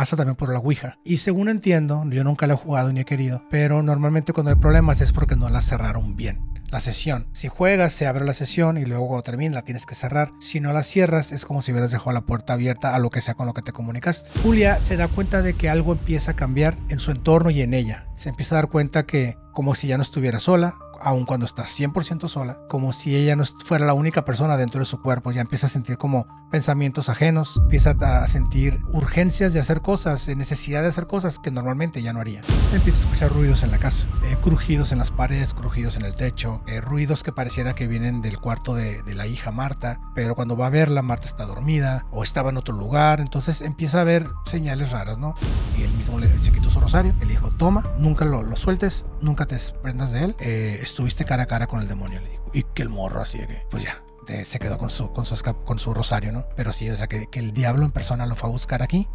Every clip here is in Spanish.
pasa también por la Ouija. Y según entiendo, yo nunca la he jugado ni he querido, pero normalmente cuando hay problemas es porque no la cerraron bien la sesión. Si juegas, se abre la sesión y luego cuando termina la tienes que cerrar. Si no la cierras, es como si hubieras dejado la puerta abierta a lo que sea con lo que te comunicaste. Julia se da cuenta de que algo empieza a cambiar en su entorno y en ella. Se empieza a dar cuenta que como si ya no estuviera sola, aun cuando está 100% sola, como si ella no fuera la única persona dentro de su cuerpo. Ya empieza a sentir como pensamientos ajenos, empieza a sentir urgencias de hacer cosas, necesidad de hacer cosas que normalmente ya no haría. Empieza a escuchar ruidos en la casa, crujidos en las paredes, crujidos en el techo, ruidos que pareciera que vienen del cuarto de la hija Marta, pero cuando va a verla, Marta está dormida o estaba en otro lugar. Entonces empieza a ver señales raras, ¿no? Y él mismo se quitó su rosario, le dijo: toma, nunca lo sueltes, nunca te desprendas de él, estuviste cara a cara con el demonio, le dijo. Y que el morro así de que, pues ya, se quedó con su rosario, ¿no? Pero sí, o sea, que el diablo en persona lo fue a buscar aquí.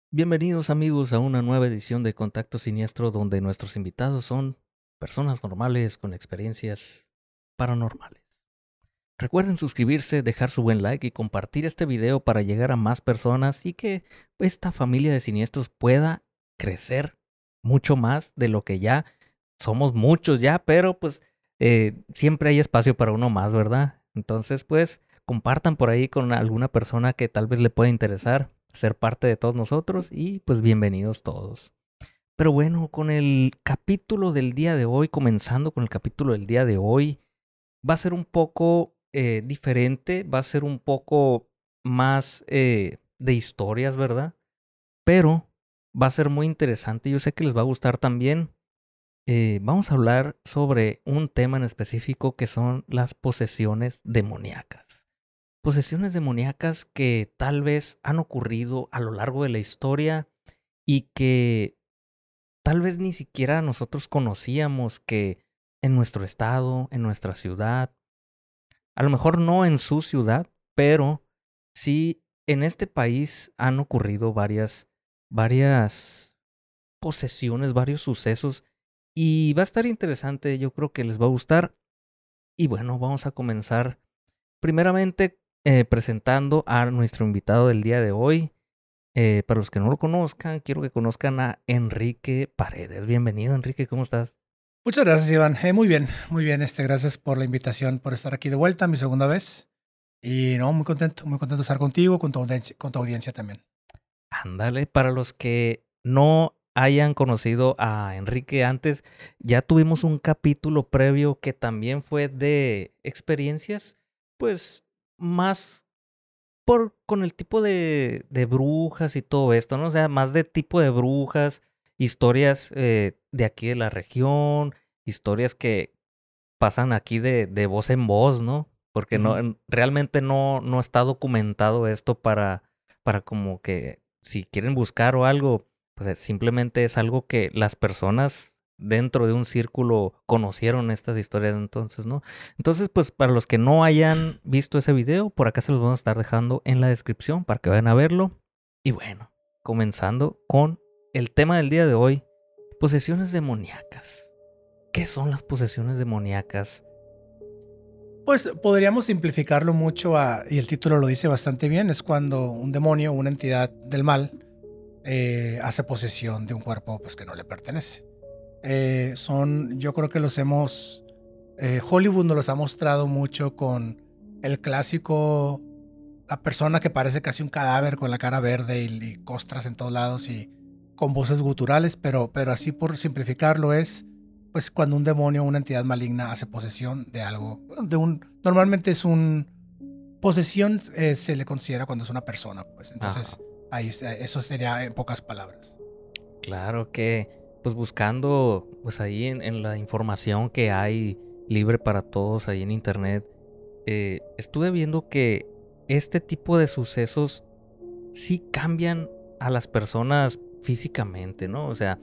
Bienvenidos amigos a una nueva edición de Contacto Siniestro, donde nuestros invitados son personas normales con experiencias paranormales. Recuerden suscribirse, dejar su buen like y compartir este video para llegar a más personas y que esta familia de siniestros pueda crecer mucho más de lo que ya somos muchos ya, pero pues siempre hay espacio para uno más, ¿verdad? Entonces pues compartan por ahí con alguna persona que tal vez le pueda interesar ser parte de todos nosotros y pues bienvenidos todos. Pero bueno, con el capítulo del día de hoy, comenzando con el capítulo del día de hoy, va a ser un poco diferente, va a ser un poco más de historias, ¿verdad? Pero va a ser muy interesante, yo sé que les va a gustar también. Vamos a hablar sobre un tema en específico que son las posesiones demoníacas. Posesiones demoníacas que tal vez han ocurrido a lo largo de la historia y que tal vez ni siquiera nosotros conocíamos que en nuestro estado, en nuestra ciudad, a lo mejor no en su ciudad, pero sí en este país han ocurrido varias posesiones, varios sucesos y va a estar interesante, yo creo que les va a gustar. Y bueno, vamos a comenzar primeramente presentando a nuestro invitado del día de hoy. Para los que no lo conozcan, quiero que conozcan a Enrique Paredes. Bienvenido, Enrique, ¿cómo estás? Muchas gracias, Iván. Muy bien, muy bien. Gracias por la invitación, por estar aquí de vuelta, mi segunda vez. Y no, muy contento de estar contigo, con tu audiencia también. Ándale, para los que no hayan conocido a Enrique antes, ya tuvimos un capítulo previo que también fue de experiencias, pues más con el tipo de brujas y todo esto, ¿no? O sea, más de tipo de brujas, historias de aquí de la región, historias que pasan aquí de voz en voz, ¿no? Porque no, realmente no está documentado esto para como que si quieren buscar o algo, pues simplemente es algo que las personas dentro de un círculo conocieron estas historias entonces, ¿no? Entonces, pues para los que no hayan visto ese video, por acá se los vamos a estar dejando en la descripción para que vayan a verlo. Y bueno, comenzando con el tema del día de hoy, posesiones demoníacas. ¿Qué son las posesiones demoníacas? Pues podríamos simplificarlo mucho y el título lo dice bastante bien, es cuando un demonio, una entidad del mal, hace posesión de un cuerpo pues, que no le pertenece. Yo creo que Hollywood nos los ha mostrado mucho con el clásico, la persona que parece casi un cadáver con la cara verde y costras en todos lados y con voces guturales, pero así por simplificarlo es pues cuando un demonio o una entidad maligna hace posesión de algo, normalmente es posesión, se le considera cuando es una persona, pues entonces ahí eso sería en pocas palabras. Claro que, pues buscando, pues ahí en la información que hay libre para todos ahí en internet, estuve viendo que este tipo de sucesos sí cambian a las personas físicamente, ¿no? O sea,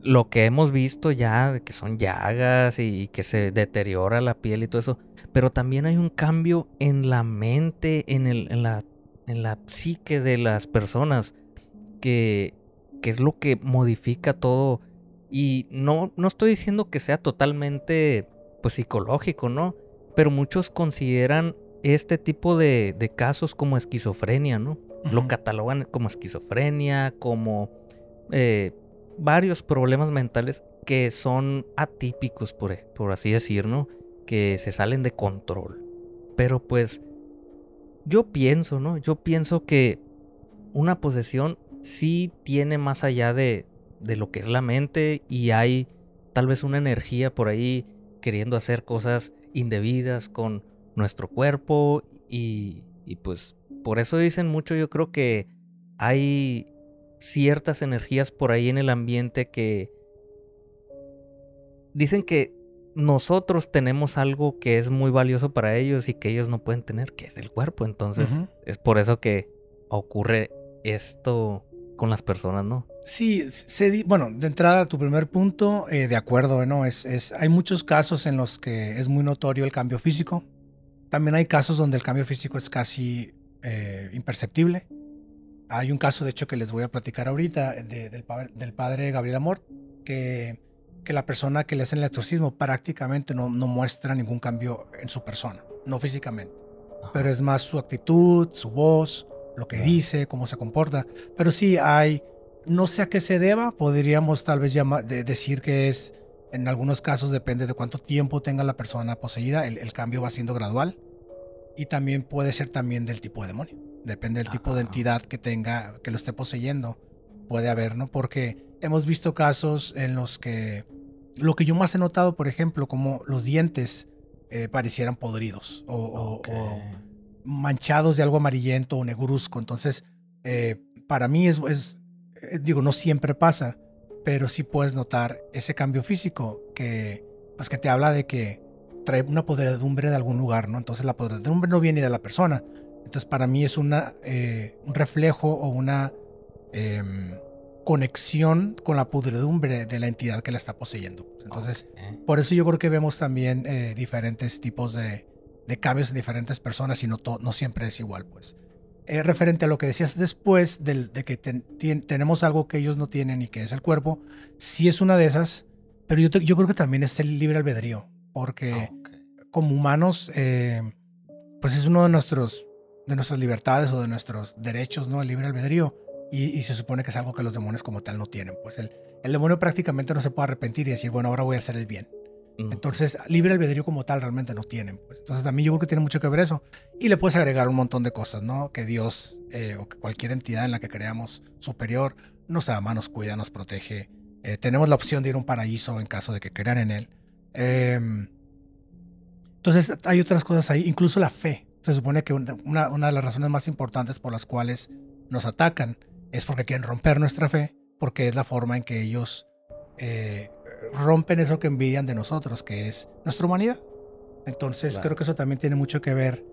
lo que hemos visto ya, de que son llagas y que se deteriora la piel y todo eso, pero también hay un cambio en la mente, en la psique de las personas. que es lo que modifica todo. Y no estoy diciendo que sea totalmente pues psicológico, ¿no? Pero muchos consideran este tipo de casos como esquizofrenia, ¿no? Lo catalogan como esquizofrenia, como varios problemas mentales que son atípicos, por así decir, ¿no? Que se salen de control. Pero pues yo pienso, ¿no? Yo pienso que una posesión sí tiene más allá de lo que es la mente, y hay tal vez una energía por ahí queriendo hacer cosas indebidas con nuestro cuerpo, y pues por eso dicen mucho. Yo creo que hay ciertas energías por ahí en el ambiente que dicen que nosotros tenemos algo que es muy valioso para ellos y que ellos no pueden tener, que es el cuerpo. Entonces es por eso que ocurre esto con las personas, ¿no? Sí, bueno, de entrada, tu primer punto, de acuerdo, ¿no? Hay muchos casos en los que es muy notorio el cambio físico. También hay casos donde el cambio físico es casi imperceptible. Hay un caso, de hecho, que les voy a platicar ahorita, del padre Gabriel Amor, que la persona que le hacen el exorcismo prácticamente no muestra ningún cambio en su persona, no físicamente. Pero es más su actitud, su voz, lo que dice, cómo se comporta. Pero sí hay, no sé a qué se deba, podríamos tal vez decir que es, en algunos casos depende de cuánto tiempo tenga la persona poseída, el cambio va siendo gradual. Y también puede ser también del tipo de demonio. Depende del tipo de entidad que tenga, que lo esté poseyendo. Puede haber, ¿no? Porque hemos visto casos en los que lo que yo más he notado, por ejemplo, como los dientes parecieran podridos o manchados de algo amarillento o negruzco. Entonces, para mí digo, no siempre pasa, pero sí puedes notar ese cambio físico que te habla de que trae una podredumbre de algún lugar, ¿no? Entonces la podredumbre no viene de la persona. Entonces para mí es un reflejo o una conexión con la podredumbre de la entidad que la está poseyendo. Entonces, por eso yo creo que vemos también diferentes tipos de cambios en diferentes personas, y no siempre es igual, pues. Referente a lo que decías después de que tenemos algo que ellos no tienen y que es el cuerpo, sí es una de esas, pero yo creo que también es el libre albedrío, porque como humanos, pues es uno de nuestras libertades o de nuestros derechos, ¿no? El libre albedrío. Y se supone que es algo que los demonios como tal no tienen. Pues el demonio prácticamente no se puede arrepentir y decir, bueno, ahora voy a hacer el bien. Entonces, libre albedrío como tal realmente no tienen. Pues. Entonces, también yo creo que tiene mucho que ver eso. Y le puedes agregar un montón de cosas, ¿no? Que Dios o que cualquier entidad en la que creamos superior nos ama, nos cuida, nos protege. Tenemos la opción de ir a un paraíso en caso de que crean en él. Entonces, hay otras cosas ahí. Incluso la fe. Se supone que una de las razones más importantes por las cuales nos atacan es porque quieren romper nuestra fe, porque es la forma en que ellos rompen eso que envidian de nosotros, que es nuestra humanidad. Entonces creo que eso también tiene mucho que ver,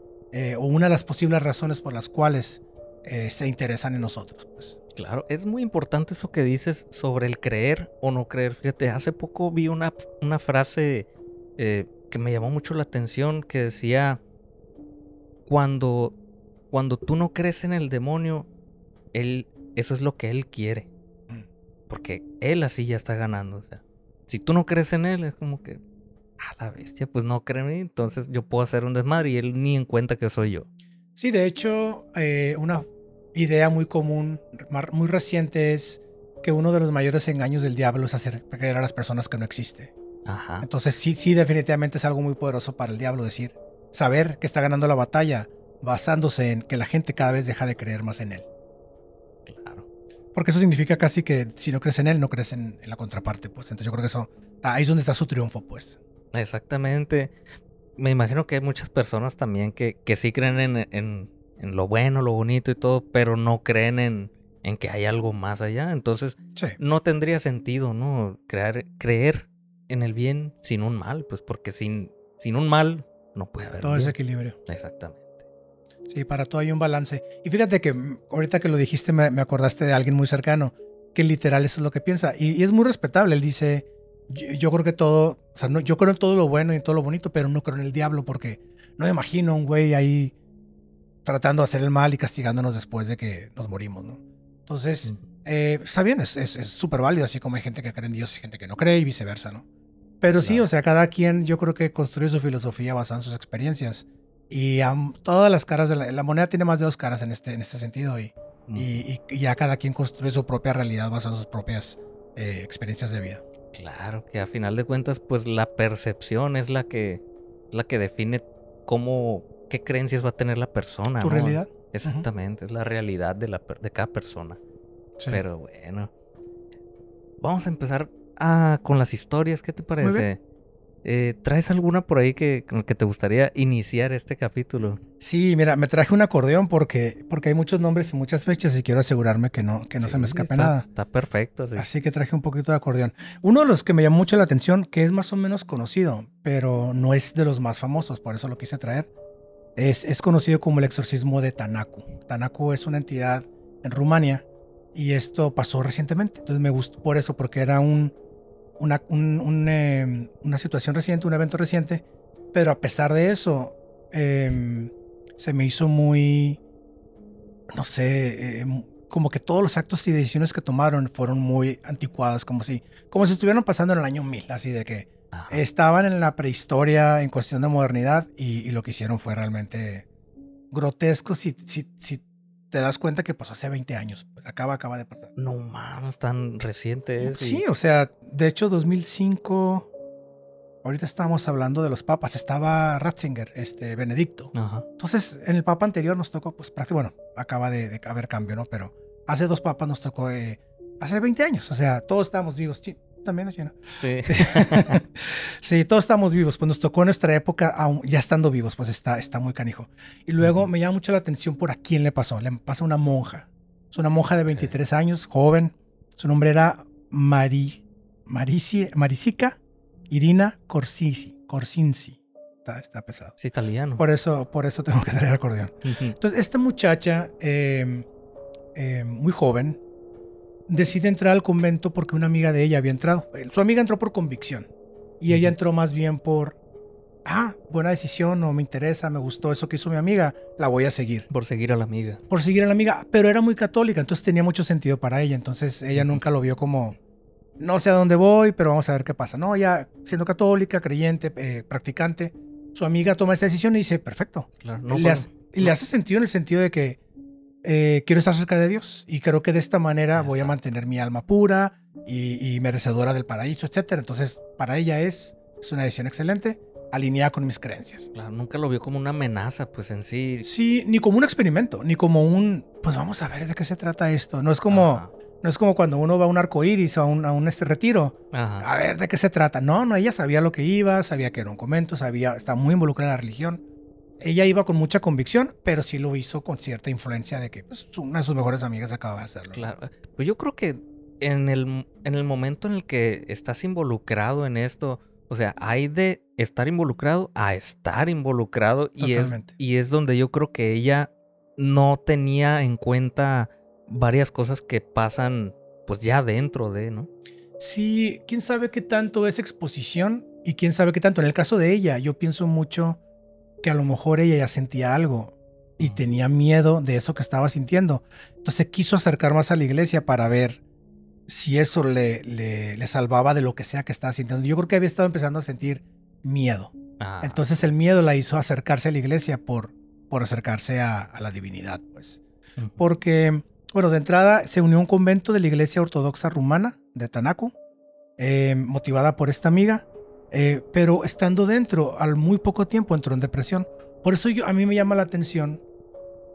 o una de las posibles razones por las cuales se interesan en nosotros. Pues. Claro, es muy importante eso que dices sobre el creer o no creer. Fíjate, hace poco vi una frase que me llamó mucho la atención, que decía, cuando tú no crees en el demonio, eso es lo que él quiere. Porque él así ya está ganando. O sea, si tú no crees en él, es como que, la bestia, pues no cree en mí, entonces yo puedo hacer un desmadre y él ni en cuenta que soy yo. Sí, de hecho, una idea muy común, muy reciente, es que uno de los mayores engaños del diablo es hacer creer a las personas que no existe. Ajá. Entonces sí, definitivamente es algo muy poderoso para el diablo saber que está ganando la batalla basándose en que la gente cada vez deja de creer más en él. Claro. Porque eso significa casi que si no crees en él, no crees en la contraparte, pues. Entonces yo creo que eso, ahí es donde está su triunfo, pues. Exactamente. Me imagino que hay muchas personas también que sí creen en lo bueno, lo bonito y todo, pero no creen en que hay algo más allá. Entonces no tendría sentido, ¿no? Creer en el bien sin un mal, pues porque sin un mal no puede haber todo bien. Ese equilibrio. Exactamente. Sí, para todo hay un balance. Y fíjate que ahorita que lo dijiste me acordaste de alguien muy cercano que literal eso es lo que piensa. Y es muy respetable. Él dice, yo creo que todo, o sea, no, yo creo en todo lo bueno y en todo lo bonito, pero no creo en el diablo porque no me imagino a un güey ahí tratando de hacer el mal y castigándonos después de que nos morimos, ¿no? Entonces, Está bien, es súper válido, así como hay gente que cree en Dios y gente que no cree y viceversa, ¿no? Pero sí, Claro. o sea, cada quien yo creo que construye su filosofía basada en sus experiencias. Y todas las caras de la moneda tiene más de dos caras en este sentido y ya cada quien construye su propia realidad basada en sus propias experiencias de vida. Claro, que a final de cuentas, pues la percepción es la que define qué creencias va a tener la persona, ¿Tu ¿no? realidad? Exactamente, es la realidad de cada persona. Sí. Pero bueno, vamos a empezar con las historias, ¿qué te Muy bien. parece? ¿Traes alguna por ahí con que te gustaría iniciar este capítulo? Sí, mira, me traje un acordeón porque hay muchos nombres y muchas fechas y quiero asegurarme que no se me Sí, escape nada. Está perfecto, sí. Así que traje un poquito de acordeón. Uno de los que me llamó mucho la atención, que es más o menos conocido, pero no es de los más famosos, por eso lo quise traer, es conocido como el exorcismo de Tanaku. Tanaku es una entidad en Rumania y esto pasó recientemente. Entonces me gustó por eso, porque era una situación reciente, un evento reciente, pero a pesar de eso, se me hizo muy, no sé, como que todos los actos y decisiones que tomaron fueron muy anticuadas, como si estuvieran pasando en el año 1000, así de que Ajá. estaban en la prehistoria en cuestión de modernidad y lo que hicieron fue realmente grotesco si te das cuenta que pasó hace 20 años, pues acaba de pasar. No mames, tan reciente es. Sí, o sea, de hecho 2005, ahorita estábamos hablando de los papas, estaba Ratzinger, Benedicto. Ajá. Entonces, en el papa anterior nos tocó, pues bueno, acaba de haber cambio, ¿no? Pero hace dos papas nos tocó hace 20 años, o sea, todos estábamos vivos. Sí, también, ¿no? Sí. Sí. Sí, todos estamos vivos, pues nos tocó en nuestra época, aún ya estando vivos, pues está muy canijo. Y luego me llama mucho la atención por a quién le pasó. Le pasa a una monja. Es una monja de 23 años, joven. Su nombre era Marisica Irina Corsinci. Está pesado. Es italiano. Por eso tengo que traer acordeón. Entonces, esta muchacha, muy joven, decide entrar al convento porque una amiga de ella había entrado. Su amiga entró por convicción y ella entró más bien por, buena decisión, no me interesa, me gustó eso que hizo mi amiga, la voy a seguir. Por seguir a la amiga. Por seguir a la amiga, pero era muy católica, entonces tenía mucho sentido para ella. Entonces ella nunca lo vio como, no sé a dónde voy, pero vamos a ver qué pasa. No, ya siendo católica, creyente, practicante, su amiga toma esa decisión y dice, perfecto. Claro, Le hace sentido en el sentido de que quiero estar cerca de Dios y creo que de esta manera voy a mantener mi alma pura y merecedora del paraíso, etcétera. Entonces, para ella es una decisión excelente, alineada con mis creencias. Claro, nunca lo vio como una amenaza, pues en sí. Sí, ni como un experimento, ni como pues vamos a ver de qué se trata esto. No es como cuando uno va a un arcoíris o a un retiro. Ajá. A ver de qué se trata. No, ella sabía lo que iba, sabía que era un convento, estaba muy involucrada en la religión. Ella iba con mucha convicción, pero sí lo hizo con cierta influencia de que pues, una de sus mejores amigas acaba de hacerlo. Claro. Pues yo creo que en el momento en el que estás involucrado en esto, o sea, hay de estar involucrado a estar involucrado y es donde yo creo que ella no tenía en cuenta varias cosas que pasan pues ya dentro de, ¿no? Sí, quién sabe qué tanto es exposición y quién sabe qué tanto. En el caso de ella, yo pienso mucho que a lo mejor ella ya sentía algo y tenía miedo de eso que estaba sintiendo. Entonces quiso acercar más a la iglesia para ver si eso le salvaba de lo que sea que estaba sintiendo. Yo creo que había estado empezando a sentir miedo. Entonces el miedo la hizo acercarse a la iglesia por acercarse a la divinidad, pues. Porque, bueno, de entrada se unió a un convento de la iglesia ortodoxa rumana de Tanaku, motivada por esta amiga. Pero estando dentro, al muy poco tiempo entró en depresión. Por eso a mí me llama la atención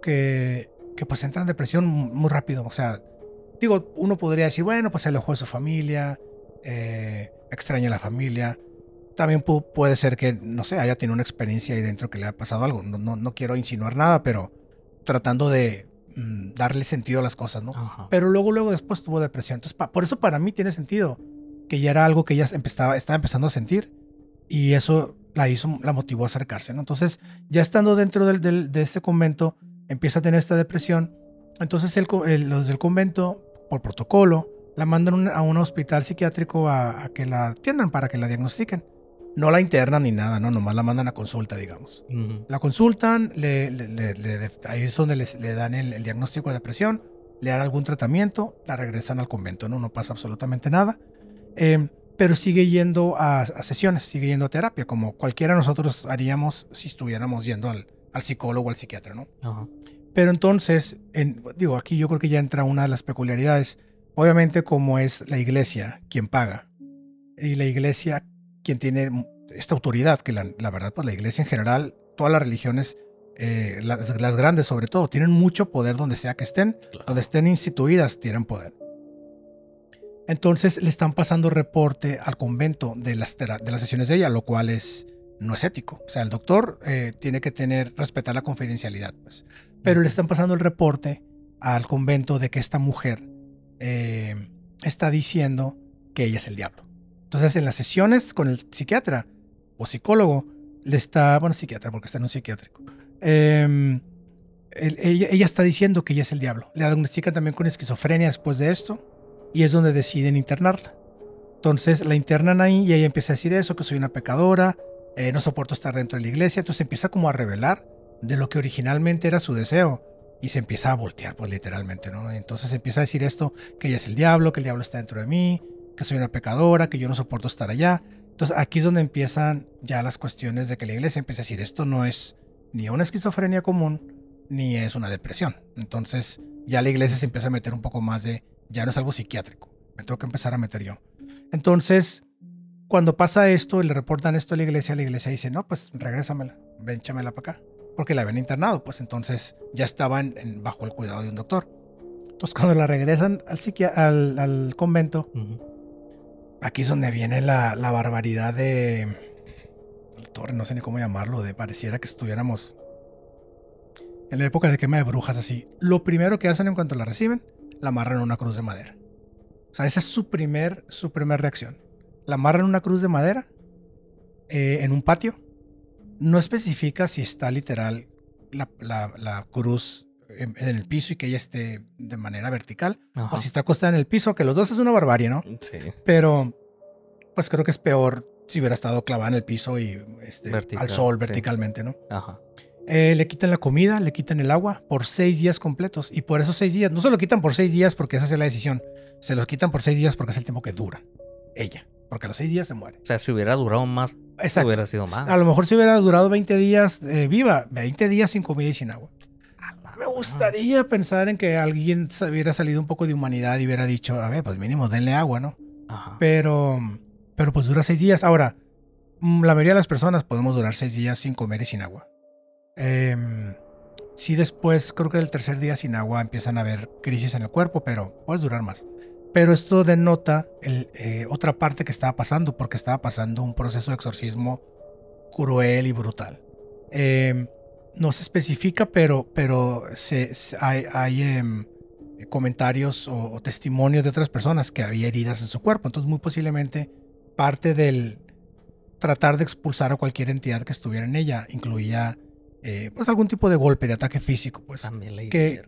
que pues entra en depresión muy rápido. O sea, digo, uno podría decir, bueno, pues se alejó de su familia, extraña a la familia. También puede ser que, no sé, haya tenido una experiencia ahí dentro que le haya pasado algo. No quiero insinuar nada, pero tratando de darle sentido a las cosas, ¿no? Ajá. Pero luego después tuvo depresión. Entonces, por eso para mí tiene sentido que ya era algo que ella estaba empezando a sentir y eso la motivó a acercarse, ¿no? Entonces, ya estando dentro de este convento, empieza a tener esta depresión. Entonces, los del convento, por protocolo, la mandan a un hospital psiquiátrico a que la atiendan para que la diagnostiquen. No la internan ni nada, ¿no? Nomás la mandan a consulta, digamos. La consultan, ahí es donde le dan el diagnóstico de depresión. le dan algún tratamiento, la regresan al convento, no pasa absolutamente nada. Pero sigue yendo a sesiones, sigue yendo a terapia, como cualquiera de nosotros haríamos si estuviéramos yendo al psicólogo o al psiquiatra, ¿no? Ajá. Pero entonces, aquí yo creo que ya entra una de las peculiaridades. Obviamente, como es la iglesia quien paga, y la iglesia quien tiene esta autoridad, que la verdad, pues la iglesia en general, todas las religiones, las grandes sobre todo, tienen mucho poder donde sea que estén, Claro. donde estén instituidas, tienen poder. Entonces le están pasando reporte al convento de las sesiones de ella, lo cual no es ético. O sea, el doctor tiene que respetar la confidencialidad, pues. Pero le están pasando el reporte al convento de que esta mujer está diciendo que ella es el diablo. Entonces, en las sesiones con el psiquiatra o psicólogo, psiquiatra, porque está en un psiquiátrico, ella está diciendo que ella es el diablo. Le diagnostican también con esquizofrenia después de esto, y es donde deciden internarla. Entonces la internan ahí y ella empieza a decir eso, que soy una pecadora, no soporto estar dentro de la iglesia. Entonces empieza como a revelar de lo que originalmente era su deseo, y se empieza a voltear, pues literalmente, ¿no? Entonces empieza a decir esto, que ella es el diablo, que el diablo está dentro de mí, que soy una pecadora, que yo no soporto estar allá. Entonces aquí es donde empiezan ya las cuestiones de que la iglesia empieza a decir, esto no es ni una esquizofrenia común, ni es una depresión. Entonces ya la iglesia se empieza a meter un poco más de, ya no es algo psiquiátrico, me tengo que empezar a meter yo. Entonces, cuando pasa esto y le reportan esto a la iglesia dice, no, pues regrésamela, échamela para acá, porque la habían internado, pues entonces ya estaban bajo el cuidado de un doctor. Entonces cuando la regresan al convento, aquí es donde viene la barbaridad de la torre, no sé ni cómo llamarlo, de pareciera que estuviéramos en la época de quema de brujas, así. Lo primero que hacen en cuanto la reciben, la amarran a una cruz de madera. O sea, esa es su primer reacción. La amarran a una cruz de madera en un patio. No especifica si está literal la cruz en el piso y que ella esté de manera vertical. Ajá. O si está acostada en el piso, que los dos es una barbarie, ¿no? Sí. Pero pues creo que es peor si hubiera estado clavada en el piso y al sol verticalmente, sí. ¿No? Ajá. Le quitan la comida, le quitan el agua por 6 días completos. Y por esos 6 días, no se lo quitan por 6 días porque esa es la decisión. Se los quitan por 6 días porque es el tiempo que dura ella. Porque a los 6 días se muere. O sea, si hubiera durado más, exacto, hubiera sido más. A lo mejor si hubiera durado 20 días viva, 20 días sin comida y sin agua. Me gustaría pensar en que alguien hubiera salido un poco de humanidad y hubiera dicho, a ver, pues mínimo denle agua, ¿no? Ajá. Pero pues dura 6 días. Ahora, la mayoría de las personas podemos durar 6 días sin comer y sin agua. Sí, después creo que del tercer día sin agua empiezan a haber crisis en el cuerpo, pero puedes durar más. Pero esto denota otra parte que estaba pasando, porque estaba pasando un proceso de exorcismo cruel y brutal. No se especifica, pero hay comentarios o testimonios de otras personas que había heridas en su cuerpo. Entonces muy posiblemente parte del tratar de expulsar a cualquier entidad que estuviera en ella incluía pues algún tipo de golpe, de ataque físico, pues. También le que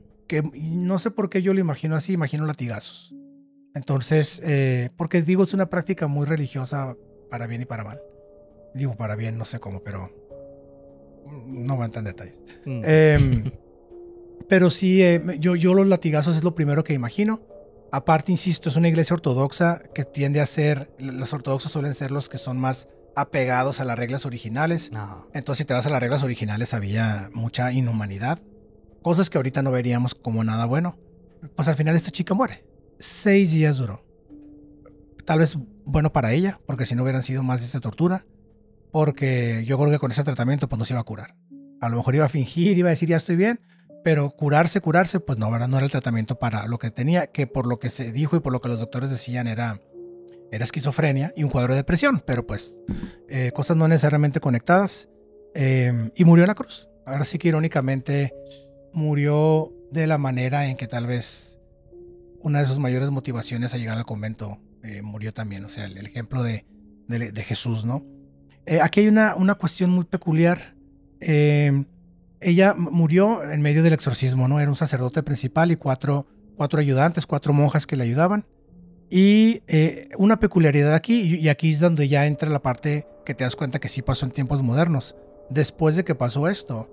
no sé por qué yo lo imagino así, imagino latigazos. Entonces, porque digo, es una práctica muy religiosa para bien y para mal. Digo para bien, no sé cómo, pero no voy a entrar en detalles. Pero sí, yo los latigazos es lo primero que imagino. Aparte, insisto, es una iglesia ortodoxa que tiende a ser, los ortodoxos suelen ser los que son más apegados a las reglas originales. No. Entonces, si te vas a las reglas originales, había mucha inhumanidad. Cosas que ahorita no veríamos como nada bueno. Pues al final esta chica muere. 6 días duró. Tal vez bueno para ella, porque si no hubieran sido más de tortura. Porque yo creo que con ese tratamiento pues no se iba a curar. A lo mejor iba a fingir, iba a decir ya estoy bien, pero curarse, pues no, ¿verdad? No era el tratamiento para lo que tenía, que por lo que se dijo y por lo que los doctores decían era esquizofrenia y un cuadro de depresión, pero pues cosas no necesariamente conectadas. Y murió en la cruz. Ahora sí que irónicamente murió de la manera en que tal vez una de sus mayores motivaciones a llegar al convento murió también. O sea, el ejemplo de Jesús, ¿no? Aquí hay una cuestión muy peculiar. Ella murió en medio del exorcismo, ¿no? Era un sacerdote principal y cuatro ayudantes, 4 monjas que le ayudaban. Y una peculiaridad aquí, y aquí es donde ya entra la parte que te das cuenta que sí pasó en tiempos modernos. Después de que pasó esto,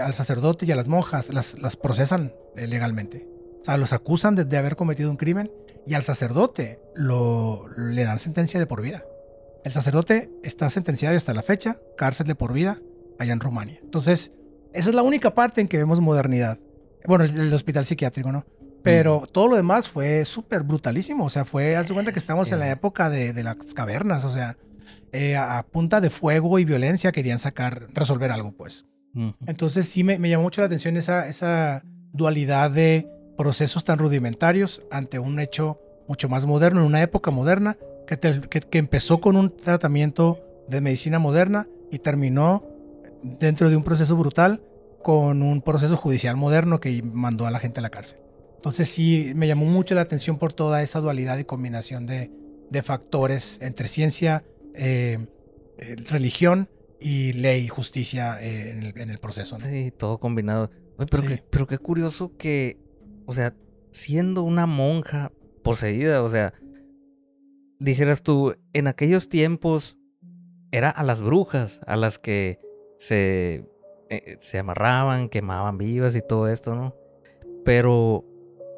al sacerdote y a las monjas las procesan legalmente. O sea, los acusan de haber cometido un crimen y al sacerdote le dan sentencia de por vida. El sacerdote está sentenciado hasta la fecha, cárcel de por vida, allá en Rumania. Entonces, esa es la única parte en que vemos modernidad. Bueno, el hospital psiquiátrico, ¿no? Pero todo lo demás fue súper brutalísimo. O sea, haz de cuenta que estamos en la época de las cavernas. O sea, a punta de fuego y violencia querían resolver algo, pues. Entonces sí me llamó mucho la atención esa dualidad de procesos tan rudimentarios ante un hecho mucho más moderno, en una época moderna, que empezó con un tratamiento de medicina moderna y terminó dentro de un proceso brutal con un proceso judicial moderno que mandó a la gente a la cárcel. Entonces sí me llamó mucho la atención por toda esa dualidad y combinación de factores entre ciencia, religión y ley, justicia en el proceso, ¿no? Sí, todo combinado. Oye, pero qué curioso que, o sea, siendo una monja poseída, o sea, dijeras tú, en aquellos tiempos era a las brujas a las que se amarraban, quemaban vivas y todo esto, ¿no? Pero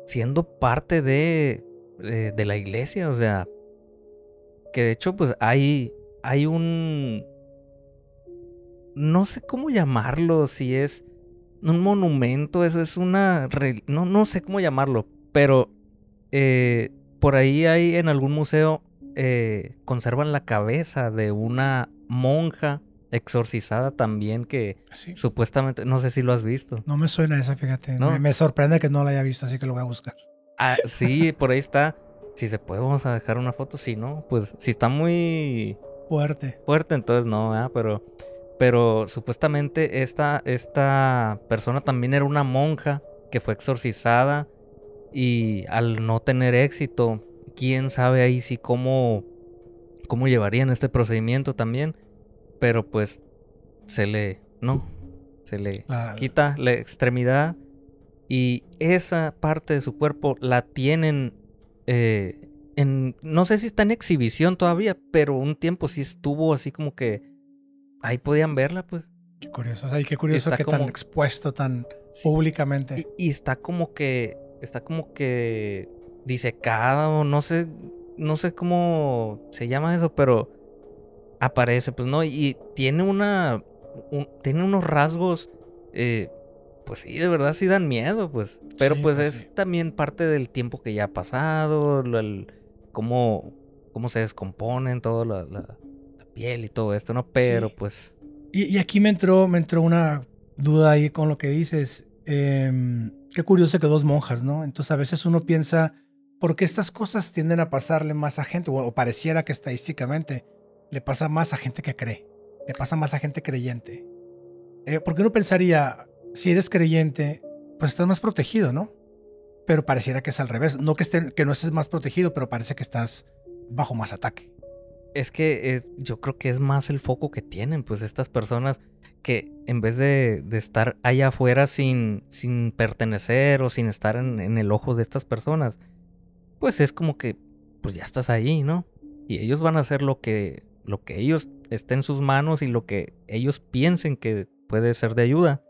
siendo parte de la iglesia, o sea, que de hecho pues hay un... No sé cómo llamarlo, si es un monumento, eso es una... No sé cómo llamarlo, pero por ahí hay en algún museo, conservan la cabeza de una monja exorcizada también que supuestamente, no sé si lo has visto. No me suena esa, fíjate. ¿No? Me sorprende que no la haya visto, así que lo voy a buscar. Ah, sí, por ahí está. Si se puede, vamos a dejar una foto. Si no, pues si está muy fuerte, entonces no, pero supuestamente esta persona también era una monja que fue exorcizada y al no tener éxito, quién sabe ahí sí cómo llevarían este procedimiento también, pero pues se le quita la extremidad y esa parte de su cuerpo la tienen no sé si está en exhibición todavía, pero un tiempo sí estuvo así como que ahí podían verla, pues. Qué curioso, o sea, y qué curioso que tan expuesto tan públicamente. Y está como que disecada o no sé cómo se llama eso, pero aparece, pues, ¿no? Y tiene tiene unos rasgos, pues sí, de verdad sí dan miedo, pues. Pero sí, pues es también parte del tiempo que ya ha pasado, cómo se descomponen toda la piel y todo esto, ¿no? Pero pues... Y aquí me entró una duda ahí con lo que dices. Qué curioso que dos monjas, ¿no? Entonces a veces uno piensa, ¿por qué estas cosas tienden a pasarle más a gente? O pareciera que estadísticamente le pasa más a gente que cree, le pasa más a gente creyente. Porque uno pensaría, si eres creyente, pues estás más protegido, ¿no? Pero pareciera que es al revés. No que no estés más protegido, pero parece que estás bajo más ataque. Es que yo creo que es más el foco que tienen, pues, estas personas que en vez de estar allá afuera sin pertenecer o sin estar en el ojo de estas personas, pues es como que, pues ya estás ahí, ¿no? Y ellos van a hacer lo que ellos esté en sus manos y lo que ellos piensen que puede ser de ayuda.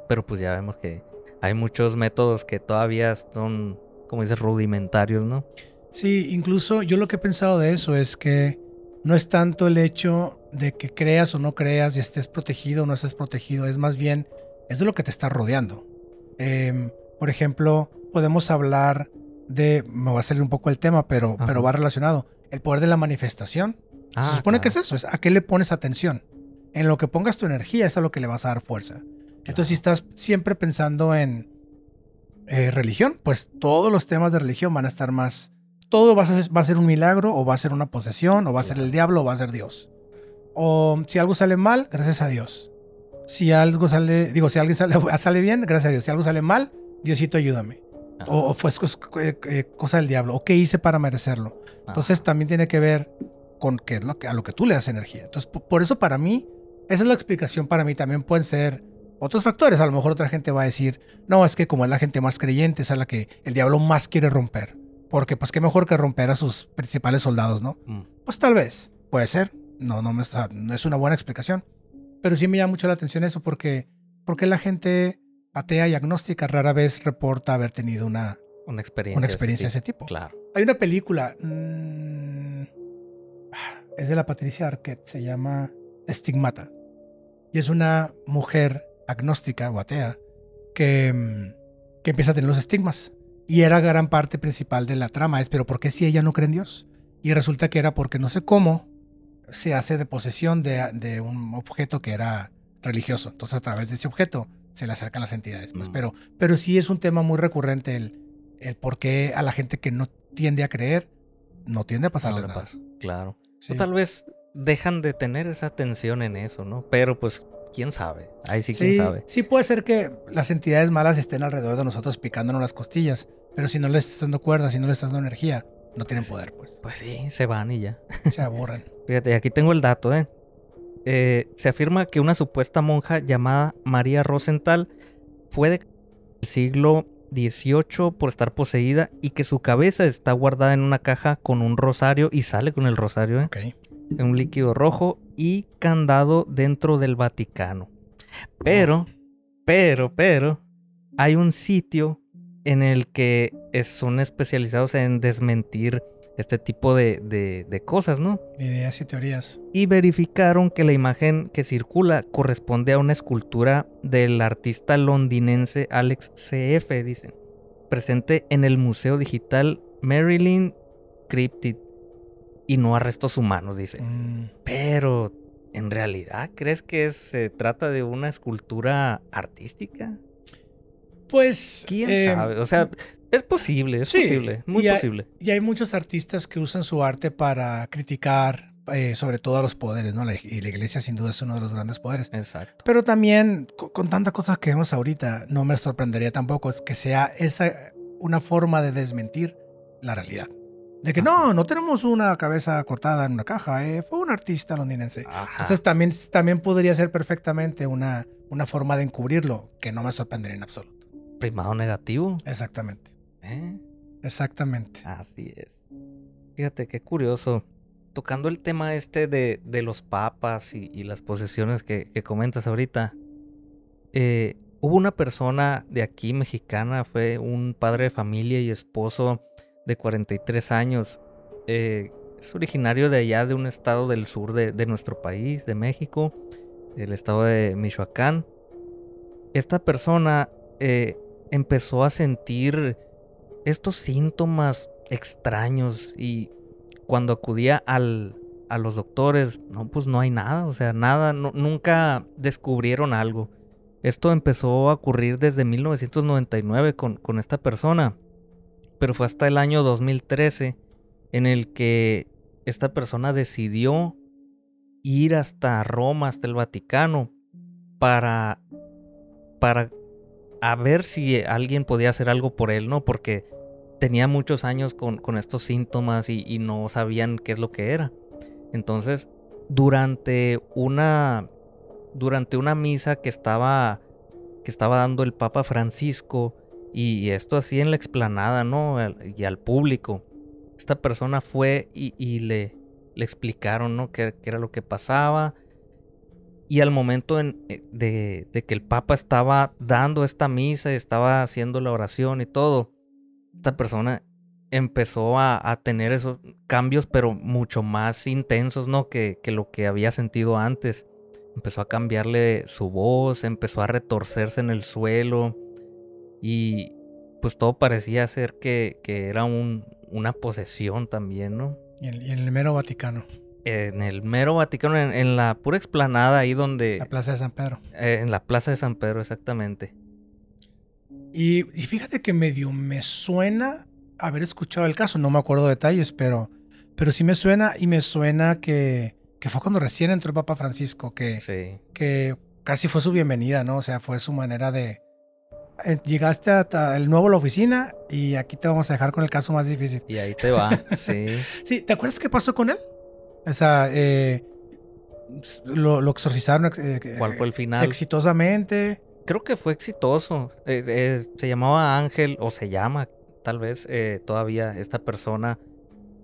Pero pues ya vemos que hay muchos métodos que todavía son, como dices, rudimentarios, ¿no? Sí, incluso yo lo que he pensado de eso es que no es tanto el hecho de que creas o no creas y estés protegido o no estés protegido, es más bien, es de lo que te está rodeando. Por ejemplo, podemos hablar me va a salir un poco el tema, pero va relacionado, el poder de la manifestación. Se supone que es eso, es a qué le pones atención. En lo que pongas tu energía es a lo que le vas a dar fuerza. Entonces, si estás siempre pensando en religión, pues todos los temas de religión van a estar más... Todo va a ser un milagro, o va a ser una posesión, o va a ser el diablo, o va a ser Dios. O si algo sale mal, gracias a Dios. Si algo sale... Digo, si alguien sale bien, gracias a Dios. Si algo sale mal, Diosito, ayúdame. O fue cosa del diablo. O qué hice para merecerlo. Entonces también tiene que ver con qué es a lo que tú le das energía. Entonces, por eso para mí, esa es la explicación para mí. También pueden ser otros factores. A lo mejor otra gente va a decir, no, es que como es la gente más creyente, es a la que el diablo más quiere romper. Porque pues qué mejor que romper a sus principales soldados, ¿no? Pues tal vez, puede ser. No es una buena explicación. Pero sí me llama mucho la atención eso porque la gente atea y agnóstica rara vez reporta haber tenido una una experiencia, una experiencia de ese tipo. Claro. Hay una película, es de la Patricia Arquette, se llama Estigmata. Y es una mujer agnóstica o atea que empieza a tener los estigmas. Y era gran parte principal de la trama, pero ¿por qué si ella no cree en Dios? Y resulta que era porque no sé cómo se hace de posesión de un objeto que era religioso. Entonces a través de ese objeto se le acercan las entidades. Pues. Pero sí es un tema muy recurrente el por qué a la gente que no tiende a creer, no tiende a pasarles nada. Claro. Sí. O tal vez dejan de tener esa atención en eso, ¿no? Pero pues, quién sabe. Ahí sí, quién sabe. Sí puede ser que las entidades malas estén alrededor de nosotros picándonos las costillas, pero si no les estás dando cuerda, si no les estás dando energía, no tienen poder, pues. Pues sí, se van y ya. Se aburren. Fíjate, aquí tengo el dato, se afirma que una supuesta monja llamada María Rosenthal fue del siglo XVIII por estar poseída y que su cabeza está guardada en una caja con un rosario y sale con el rosario, Okay. En un líquido rojo y candado dentro del Vaticano. Pero, hay un sitio en el que son especializados en desmentir este tipo de cosas, ¿no? Ideas y teorías. Y verificaron que la imagen que circula corresponde a una escultura del artista londinense Alex C.F., dicen, presente en el Museo Digital Marilyn Cryptid, y no a restos humanos, dicen. Pero, ¿en realidad crees que se trata de una escultura artística? Pues... ¿Quién sabe? O sea... Es posible, muy posible. Y hay muchos artistas que usan su arte para criticar sobre todo a los poderes, ¿no? Y la iglesia sin duda es uno de los grandes poderes. Exacto. Pero también, con tantas cosas que vemos ahorita, no me sorprendería tampoco que sea esa una forma de desmentir la realidad. De que no tenemos una cabeza cortada en una caja, fue un artista londinense. Ajá. Entonces también podría ser perfectamente una forma de encubrirlo, que no me sorprendería en absoluto. Primado negativo. Exactamente. Exactamente. Así es. Fíjate qué curioso. Tocando el tema de los papas y las posesiones que comentas ahorita. Hubo una persona de aquí mexicana, fue un padre de familia y esposo de 43 años. Es originario de allá, de un estado del sur de nuestro país, de México, el estado de Michoacán. Esta persona empezó a sentir estos síntomas extraños y cuando acudía a los doctores, pues no hay nada, o sea, nada, nunca descubrieron algo. Esto empezó a ocurrir desde 1999 con esta persona, pero fue hasta el año 2013 en el que esta persona decidió ir hasta Roma, hasta el Vaticano, para a ver si alguien podía hacer algo por él, ¿no? Porque tenía muchos años con estos síntomas y no sabían qué es lo que era. Entonces, durante una misa que estaba dando el Papa Francisco, y esto así en la explanada, ¿no? Y al público, esta persona fue y le explicaron, ¿no? Qué era lo que pasaba. Y al momento de que el Papa estaba dando esta misa, estaba haciendo la oración y todo, esta persona empezó a tener esos cambios, pero mucho más intensos, ¿no? Que lo que había sentido antes. Empezó a cambiarle su voz, empezó a retorcerse en el suelo y pues todo parecía ser que era una posesión también, ¿no? Y en el mero Vaticano. En el mero Vaticano, en la pura explanada ahí donde... La Plaza de San Pedro. En la Plaza de San Pedro, exactamente. Y fíjate que medio me suena haber escuchado el caso, no me acuerdo detalles, pero sí me suena, y me suena que fue cuando recién entró el Papa Francisco, que casi fue su bienvenida, ¿no? O sea, fue su manera de... llegaste el nuevo a la oficina y aquí te vamos a dejar con el caso más difícil. Y ahí te va, sí. Sí, ¿te acuerdas qué pasó con él? O sea, lo exorcizaron. ¿Cuál fue el final? Exitosamente. Creo que fue exitoso. Se llamaba Ángel, o se llama tal vez todavía esta persona.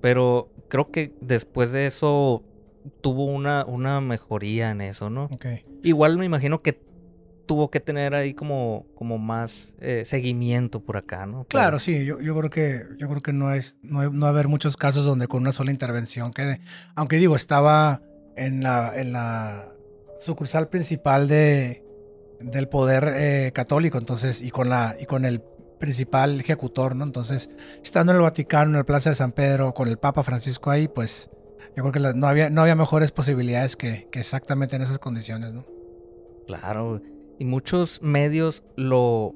Pero creo que después de eso tuvo una mejoría en eso, ¿no? Okay. Igual me imagino que tuvo que tener ahí como más seguimiento por acá, ¿no? Claro, sí, yo creo que no va a haber muchos casos donde con una sola intervención quede. Aunque digo, estaba en la sucursal principal del poder católico, entonces, y con el principal ejecutor, ¿no? Entonces, estando en el Vaticano, en la Plaza de San Pedro, con el Papa Francisco ahí, pues yo creo que no había mejores posibilidades que exactamente en esas condiciones, ¿no? Claro, y muchos medios lo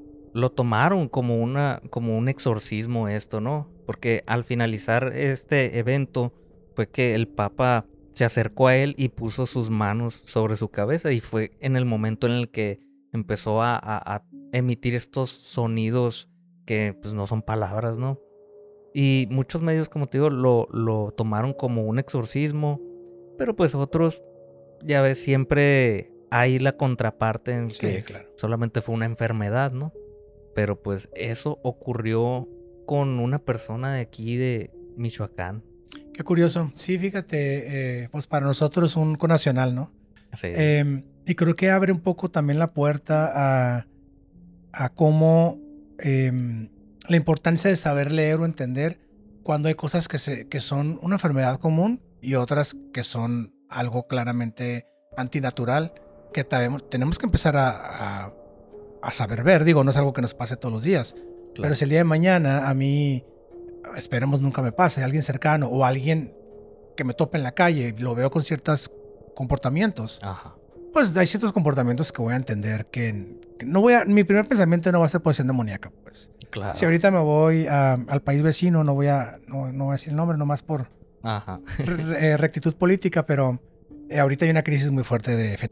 tomaron como un exorcismo esto, ¿no? Porque al finalizar este evento fue que el Papa se acercó a él y puso sus manos sobre su cabeza y fue en el momento en el que empezó a emitir estos sonidos que pues no son palabras, ¿no? Y muchos medios, como te digo, lo tomaron como un exorcismo, pero pues otros, ya ves, siempre hay la contraparte en que Sí, claro. solamente fue una enfermedad, ¿no? Pero pues eso ocurrió con una persona de aquí de Michoacán. Qué curioso. Sí, fíjate, pues para nosotros un conacional, ¿no? Sí, Y creo que abre un poco también la puerta a cómo la importancia de saber leer o entender cuando hay cosas que son una enfermedad común y otras que son algo claramente antinatural que tenemos que empezar a saber ver. Digo, no es algo que nos pase todos los días, pero claro. si el día de mañana a mí, esperemos nunca me pase, alguien cercano o alguien que me tope en la calle, lo veo con ciertos comportamientos, Ajá, pues hay ciertos comportamientos que voy a entender que no mi primer pensamiento no va a ser posesión demoníaca, pues. Si claro. ahorita me voy al país vecino, no voy a decir el nombre nomás por Ajá. rectitud política, pero ahorita hay una crisis muy fuerte de fe.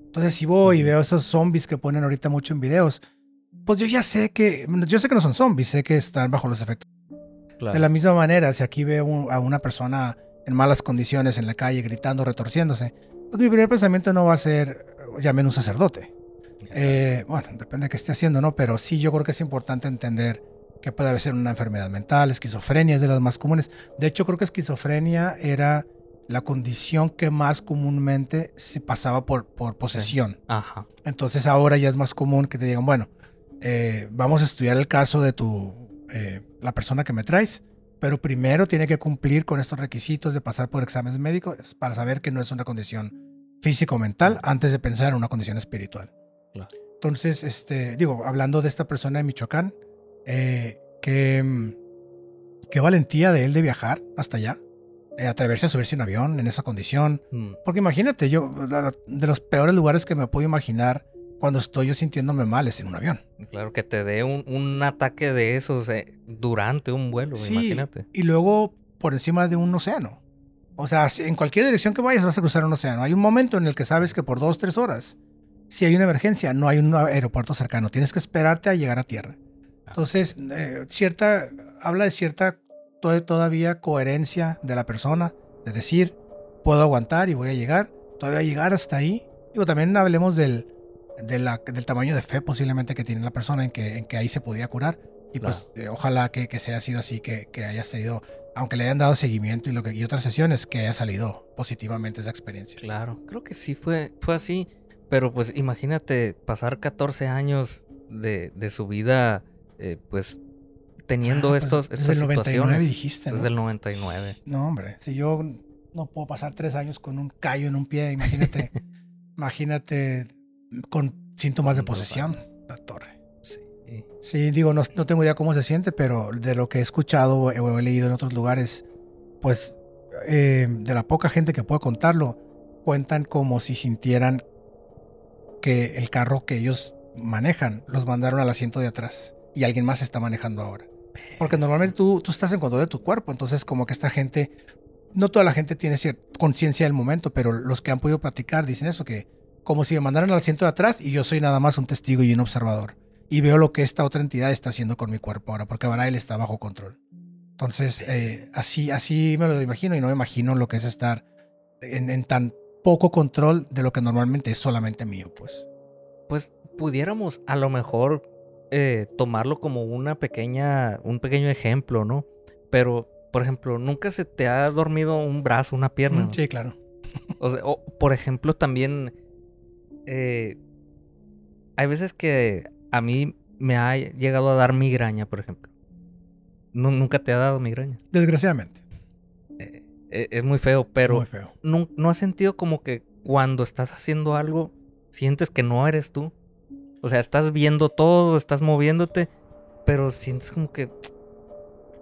Entonces si voy y Ujú, veo esos zombies que ponen ahorita mucho en videos, pues yo sé que no son zombies, sé que están bajo los efectos. De la claro. misma manera, si aquí veo a una persona en malas condiciones en la calle gritando, retorciéndose, pues mi primer pensamiento no va a ser, llamen un sacerdote. Exacto. Bueno, depende de qué esté haciendo, ¿no? Pero sí, yo creo que es importante entender que puede ser una enfermedad mental, esquizofrenia es de las más comunes. De hecho, creo que esquizofrenia era la condición que más comúnmente se pasaba por Sí. posesión. Ajá. Entonces ahora ya es más común que te digan, bueno, vamos a estudiar el caso de la persona que me traes, pero primero tiene que cumplir con estos requisitos de pasar por exámenes médicos para saber que no es una condición físico-mental Mm, antes de pensar en una condición espiritual. claro. Entonces, digo, hablando de esta persona de Michoacán, qué valentía de él de viajar hasta allá, atreverse a subirse a un avión en esa condición. Mm, Porque imagínate, de los peores lugares que me puedo imaginar cuando estoy yo sintiéndome mal es en un avión. claro, que te dé un ataque de esos durante un vuelo, Sí, imagínate. y luego por encima de un océano. O sea, en cualquier dirección que vayas vas a cruzar un océano. Hay un momento en el que sabes que por 2, 3 horas, si hay una emergencia, no hay un aeropuerto cercano. Tienes que esperarte a llegar a tierra. Así Entonces, es. habla de cierta todavía coherencia de la persona, de decir, puedo aguantar y voy a llegar, todavía llegar hasta ahí. Digo, también hablemos del tamaño de fe posiblemente que tiene la persona en que ahí se podía curar. Y Claro. pues ojalá que sea sido así, que haya sido, aunque le hayan dado seguimiento y otras sesiones, que haya salido positivamente esa experiencia. Claro, creo que sí fue así, pero pues imagínate pasar 14 años de su vida, pues teniendo Pues desde estas el 99 situaciones dijiste, desde ¿no? el 99. No, hombre, si yo no puedo pasar 3 años con un callo en un pie, imagínate con síntomas de Con 2 años. posesión, la torre. Sí, Sí, digo, no tengo idea cómo se siente, pero de lo que he escuchado o he leído en otros lugares, pues de la poca gente que puede contarlo, cuentan como si sintieran que el carro que ellos manejan los mandaron al asiento de atrás y alguien más está manejando ahora. Porque bestia. normalmente tú estás en control de tu cuerpo, entonces como que esta gente, no toda la gente tiene cierta conciencia del momento, pero los que han podido platicar dicen eso, que como si me mandaran al asiento de atrás y yo soy nada más un testigo y un observador. Y veo lo que esta otra entidad está haciendo con mi cuerpo ahora, porque ahora él está bajo control. Entonces, así me lo imagino y no me imagino lo que es estar en tan poco control de lo que normalmente es solamente mío, pues. Pues pudiéramos a lo mejor tomarlo como un pequeño ejemplo, ¿no? Pero, por ejemplo, nunca se te ha dormido un brazo, una pierna, ¿no? Sí, claro. O sea, por ejemplo, también eh, hay veces que a mí me ha llegado a dar migraña, por ejemplo. ¿Nunca te ha dado migraña? Desgraciadamente. Es muy feo, pero Muy feo. ¿no has sentido como que cuando estás haciendo algo, sientes que no eres tú? O sea, estás viendo todo, estás moviéndote, pero sientes como que,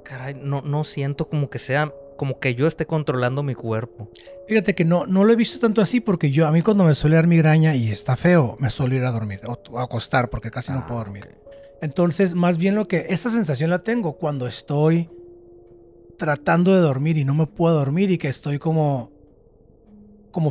caray, no siento como que sea, como que yo esté controlando mi cuerpo. Fíjate que no lo he visto tanto así porque a mí cuando me suele dar migraña y está feo, me suelo ir a dormir o a acostar porque casi no puedo dormir. Okay. Entonces, más bien esa sensación la tengo cuando estoy tratando de dormir y no me puedo dormir y que estoy como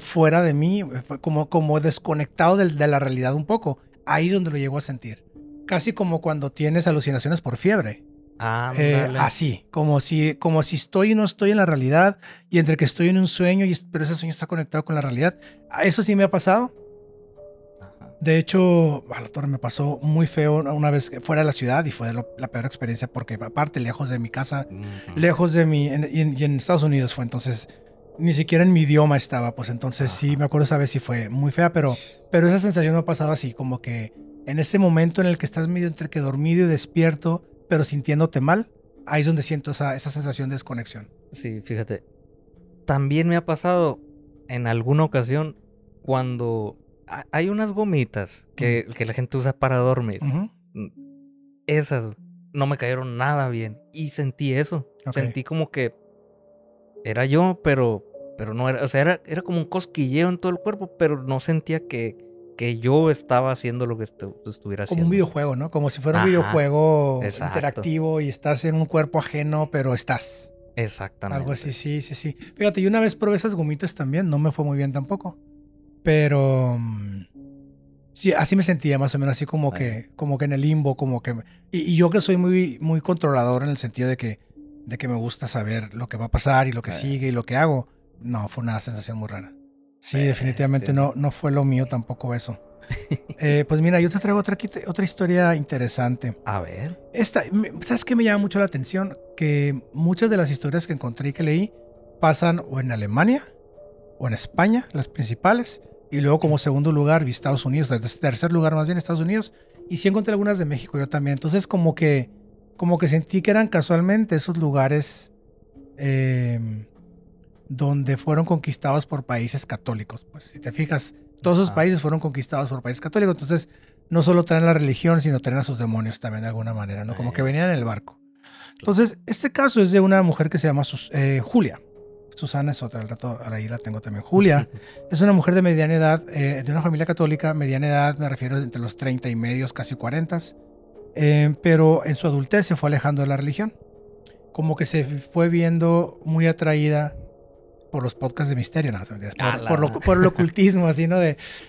fuera de mí, como desconectado de la realidad un poco. Ahí es donde lo llego a sentir. Casi como cuando tienes alucinaciones por fiebre. Así, como si estoy y no estoy en la realidad y entre que estoy en un sueño, pero ese sueño está conectado con la realidad. Eso sí me ha pasado. De hecho, a la torre me pasó muy feo una vez fuera de la ciudad y fue la peor experiencia porque aparte lejos de mi casa, lejos de mi, y en Estados Unidos fue, entonces ni siquiera en mi idioma estaba, pues entonces sí, me acuerdo esa vez sí fue muy fea, pero esa sensación me ha pasado así, como que en ese momento en el que estás medio entre que dormido y despierto, pero sintiéndote mal, ahí es donde siento esa sensación de desconexión. Sí, fíjate, también me ha pasado en alguna ocasión cuando hay unas gomitas que la gente usa para dormir. Esas no me cayeron nada bien y sentí eso. Sentí como que era yo, pero no era, o sea, era como un cosquilleo en todo el cuerpo, pero no sentía que yo estaba haciendo lo que estuviera haciendo. Como un videojuego, ¿no? Como si fuera un videojuego interactivo y estás en un cuerpo ajeno, pero estás. Exactamente. Algo así, sí. Fíjate, yo una vez probé esas gomitas también, no me fue muy bien tampoco. Pero sí, así me sentía más o menos, así como que en el limbo, como que... Y yo que soy muy, muy controlador en el sentido de que me gusta saber lo que va a pasar y lo que sigue y lo que hago. No, fue una sensación muy rara. Sí, definitivamente no fue lo mío tampoco eso. Pues mira, yo te traigo otra historia interesante. A ver. ¿Sabes qué me llama mucho la atención? Que muchas de las historias que encontré y que leí pasan o en Alemania o en España, las principales, y luego como segundo lugar vi Estados Unidos, tercer lugar más bien Estados Unidos, y sí encontré algunas de México yo también. Entonces como que sentí que eran casualmente esos lugares donde fueron conquistados por países católicos. Pues si te fijas, todos esos países fueron conquistados por países católicos, entonces no solo traen la religión, sino traen a sus demonios también de alguna manera, ¿no? Como que venían en el barco. Entonces, este caso es de una mujer que se llama Julia. Susana es otra, al rato ahí la tengo también. Julia es una mujer de mediana edad, de una familia católica, mediana edad, me refiero entre los 30 y medios, casi 40, pero en su adultez se fue alejando de la religión. Como que se fue viendo muy atraída por los podcasts de misterio, no, por el ocultismo, así, ¿no?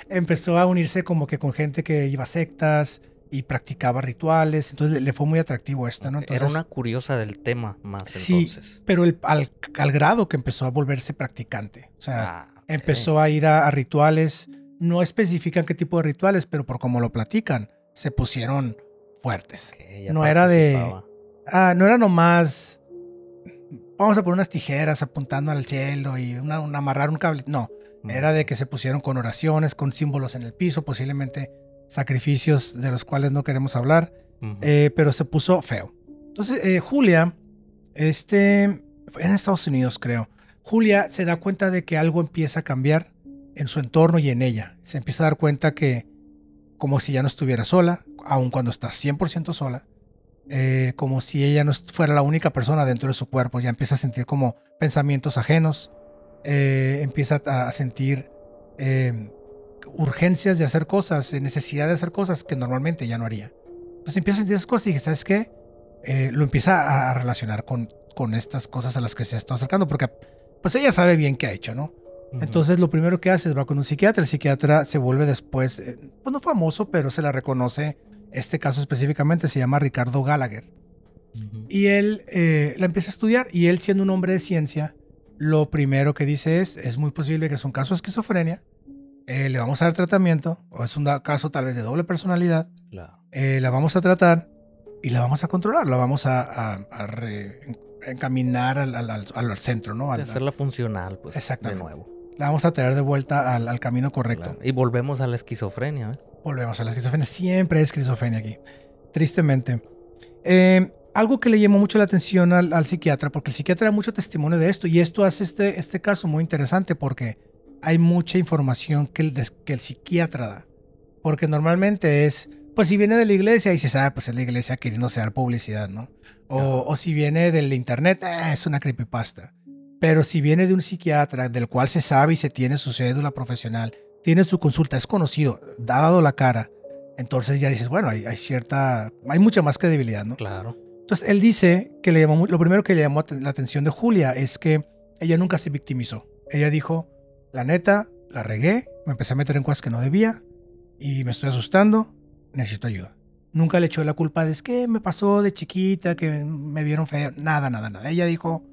Empezó a unirse como que con gente que iba a sectas y practicaba rituales, entonces le fue muy atractivo esto, ¿no? Entonces, era una curiosa del tema más, sí, entonces. Pero al grado que empezó a volverse practicante, o sea, empezó a ir a rituales, no especifican qué tipo de rituales, pero por cómo lo platican, se pusieron fuertes. No era no era nomás... Vamos a poner unas tijeras apuntando al cielo y amarrar un cable. No, era de que se pusieron con oraciones, con símbolos en el piso, posiblemente sacrificios de los cuales no queremos hablar, pero se puso feo. Entonces, Julia, en Estados Unidos creo, Julia se da cuenta de que algo empieza a cambiar en su entorno y en ella. Se empieza a dar cuenta que como si ya no estuviera sola, aun cuando está 100% sola, como si ella no fuera la única persona dentro de su cuerpo, ya empieza a sentir como pensamientos ajenos, empieza a sentir urgencias de hacer cosas, necesidad de hacer cosas que normalmente ya no haría. Entonces empieza a sentir esas cosas y dije, ¿sabes qué? Lo empieza a relacionar con estas cosas a las que se está acercando, porque pues ella sabe bien qué ha hecho, ¿no? Entonces lo primero que hace es va con un psiquiatra, el psiquiatra se vuelve después, pues no famoso, pero se la reconoce. Este caso específicamente se llama Ricardo Gallagher. Y él la empieza a estudiar y él, siendo un hombre de ciencia, lo primero que dice es muy posible que es un caso de esquizofrenia, le vamos a dar tratamiento, o es un caso tal vez de doble personalidad, la vamos a tratar y la vamos a controlar, la vamos a encaminar al centro, ¿no? Hacerla funcional, pues, exactamente. De nuevo. La vamos a traer de vuelta al camino correcto. Claro. Y volvemos a la esquizofrenia, ¿eh? Volvemos a la esquizofrenia. Siempre hay esquizofrenia aquí. Tristemente. Algo que le llamó mucho la atención al psiquiatra, porque el psiquiatra da mucho testimonio de esto, y esto hace este caso muy interesante porque hay mucha información que el psiquiatra da. Porque normalmente es, pues si viene de la iglesia y se sabe, pues es la iglesia queriéndose dar publicidad, ¿no? O si viene del internet, es una creepypasta. Pero si viene de un psiquiatra del cual se sabe y se tiene su cédula profesional, tiene su consulta, es conocido, ha dado la cara, entonces ya dices, bueno, hay mucha más credibilidad, ¿no? Claro. Entonces él dice que lo primero que le llamó la atención de Julia es que ella nunca se victimizó. Ella dijo, la neta, la regué, me empecé a meter en cosas que no debía y me estoy asustando, necesito ayuda. Nunca le echó la culpa de es que me pasó de chiquita, que me vieron feo, nada. Ella dijo,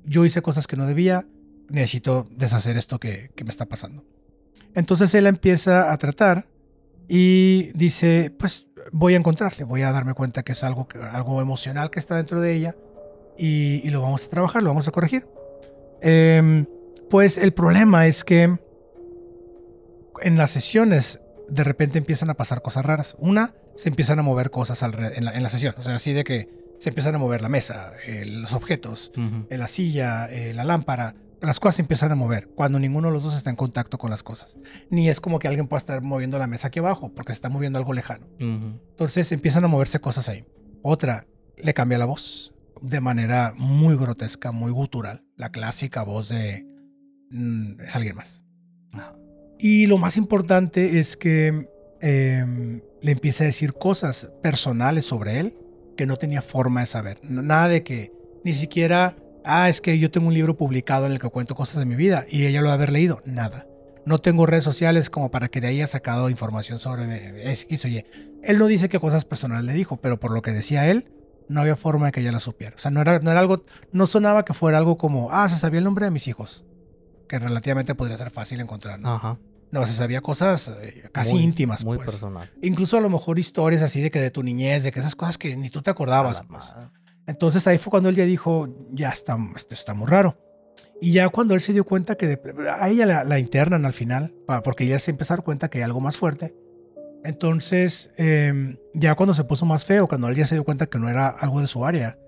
yo hice cosas que no debía, necesito deshacer esto que me está pasando. Entonces él la empieza a tratar y dice, pues voy a encontrarle, voy a darme cuenta que es algo emocional que está dentro de ella y lo vamos a trabajar, lo vamos a corregir. Pues el problema es que en las sesiones de repente empiezan a pasar cosas raras. Una, se empiezan a mover cosas en la sesión, o sea, así de que se empiezan a mover la mesa, los objetos, la silla, la lámpara. Las cosas se empiezan a mover cuando ninguno de los dos está en contacto con las cosas. Ni es como que alguien pueda estar moviendo la mesa aquí abajo porque se está moviendo algo lejano. Entonces empiezan a moverse cosas ahí. Otra, le cambia la voz de manera muy grotesca, muy gutural. La clásica voz de es alguien más. Y lo más importante es que le empieza a decir cosas personales sobre él que no tenía forma de saber. Nada de que ni siquiera... es que yo tengo un libro publicado en el que cuento cosas de mi vida y ella lo ha haber leído. Nada. No tengo redes sociales como para que de ahí haya sacado información sobre X o Y. Él no dice qué cosas personales le dijo, pero por lo que decía él, no había forma de que ella la supiera. O sea, no era algo, no sonaba que fuera algo como, se sabía el nombre de mis hijos, que relativamente podría ser fácil encontrar, ¿no? Ajá. No, se sabía cosas casi íntimas, muy pues. Personal. Incluso a lo mejor historias así de que de tu niñez, de que esas cosas que ni tú te acordabas, pues. Entonces ahí fue cuando él ya dijo, ya está, esto está muy raro. Y ya cuando él se dio cuenta que a ella la internan al final, porque ya se empezó a dar cuenta que hay algo más fuerte. Entonces, ya cuando se puso más feo, cuando él ya se dio cuenta que no era algo de su área,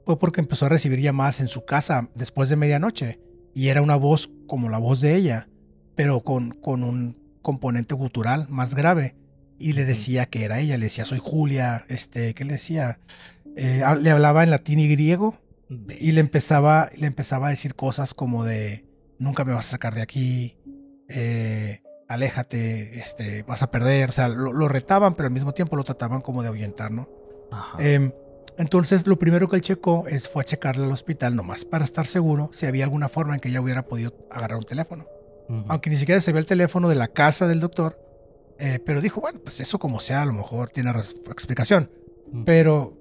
fue porque empezó a recibir llamadas en su casa después de medianoche. Y era una voz como la voz de ella, pero con un componente gutural más grave. Y le decía que era ella, le decía, soy Julia, ¿qué le decía? Le hablaba en latín y griego y le empezaba a decir cosas como de nunca me vas a sacar de aquí, aléjate, vas a perder. O sea, lo retaban, pero al mismo tiempo lo trataban como de ahuyentar, ¿no? Entonces lo primero que él checó fue a checarle al hospital nomás para estar seguro si había alguna forma en que ella hubiera podido agarrar un teléfono. Aunque ni siquiera se veía el teléfono de la casa del doctor, pero dijo, bueno, pues eso como sea, a lo mejor tiene explicación. Pero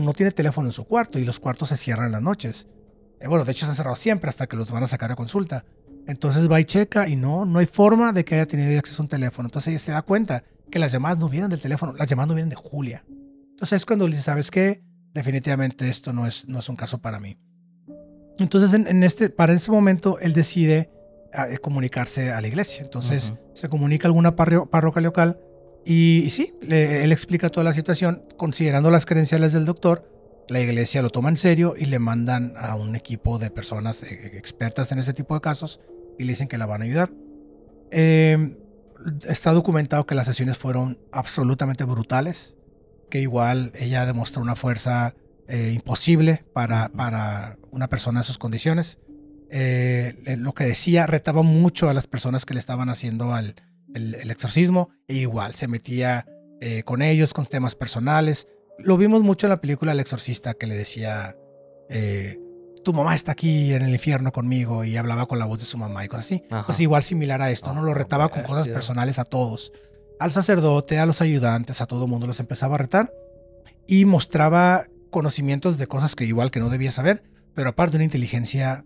no tiene teléfono en su cuarto y los cuartos se cierran en las noches. Bueno, de hecho se han cerrado siempre hasta que los van a sacar a consulta. Entonces va y checa y no hay forma de que haya tenido acceso a un teléfono. Entonces ella se da cuenta que las llamadas no vienen del teléfono, las llamadas no vienen de Julia. Entonces es cuando le dice, ¿sabes qué? Definitivamente esto no es un caso para mí. Entonces para ese momento él decide comunicarse a la iglesia. Entonces se comunica a alguna parroquia local. Y sí, él explica toda la situación, considerando las credenciales del doctor, la iglesia lo toma en serio y le mandan a un equipo de personas expertas en ese tipo de casos y le dicen que la van a ayudar. Está documentado que las sesiones fueron absolutamente brutales, que igual ella demostró una fuerza imposible para una persona en sus condiciones. Lo que decía retaba mucho a las personas que le estaban haciendo el exorcismo, e igual se metía con ellos, con temas personales. Lo vimos mucho en la película El Exorcista, que le decía, tu mamá está aquí en el infierno conmigo, y hablaba con la voz de su mamá y cosas así. Pues igual similar a esto, ¿no? Lo retaba con cosas personales a todos, al sacerdote, a los ayudantes, a todo el mundo, los empezaba a retar y mostraba conocimientos de cosas que igual que no debía saber, pero aparte una inteligencia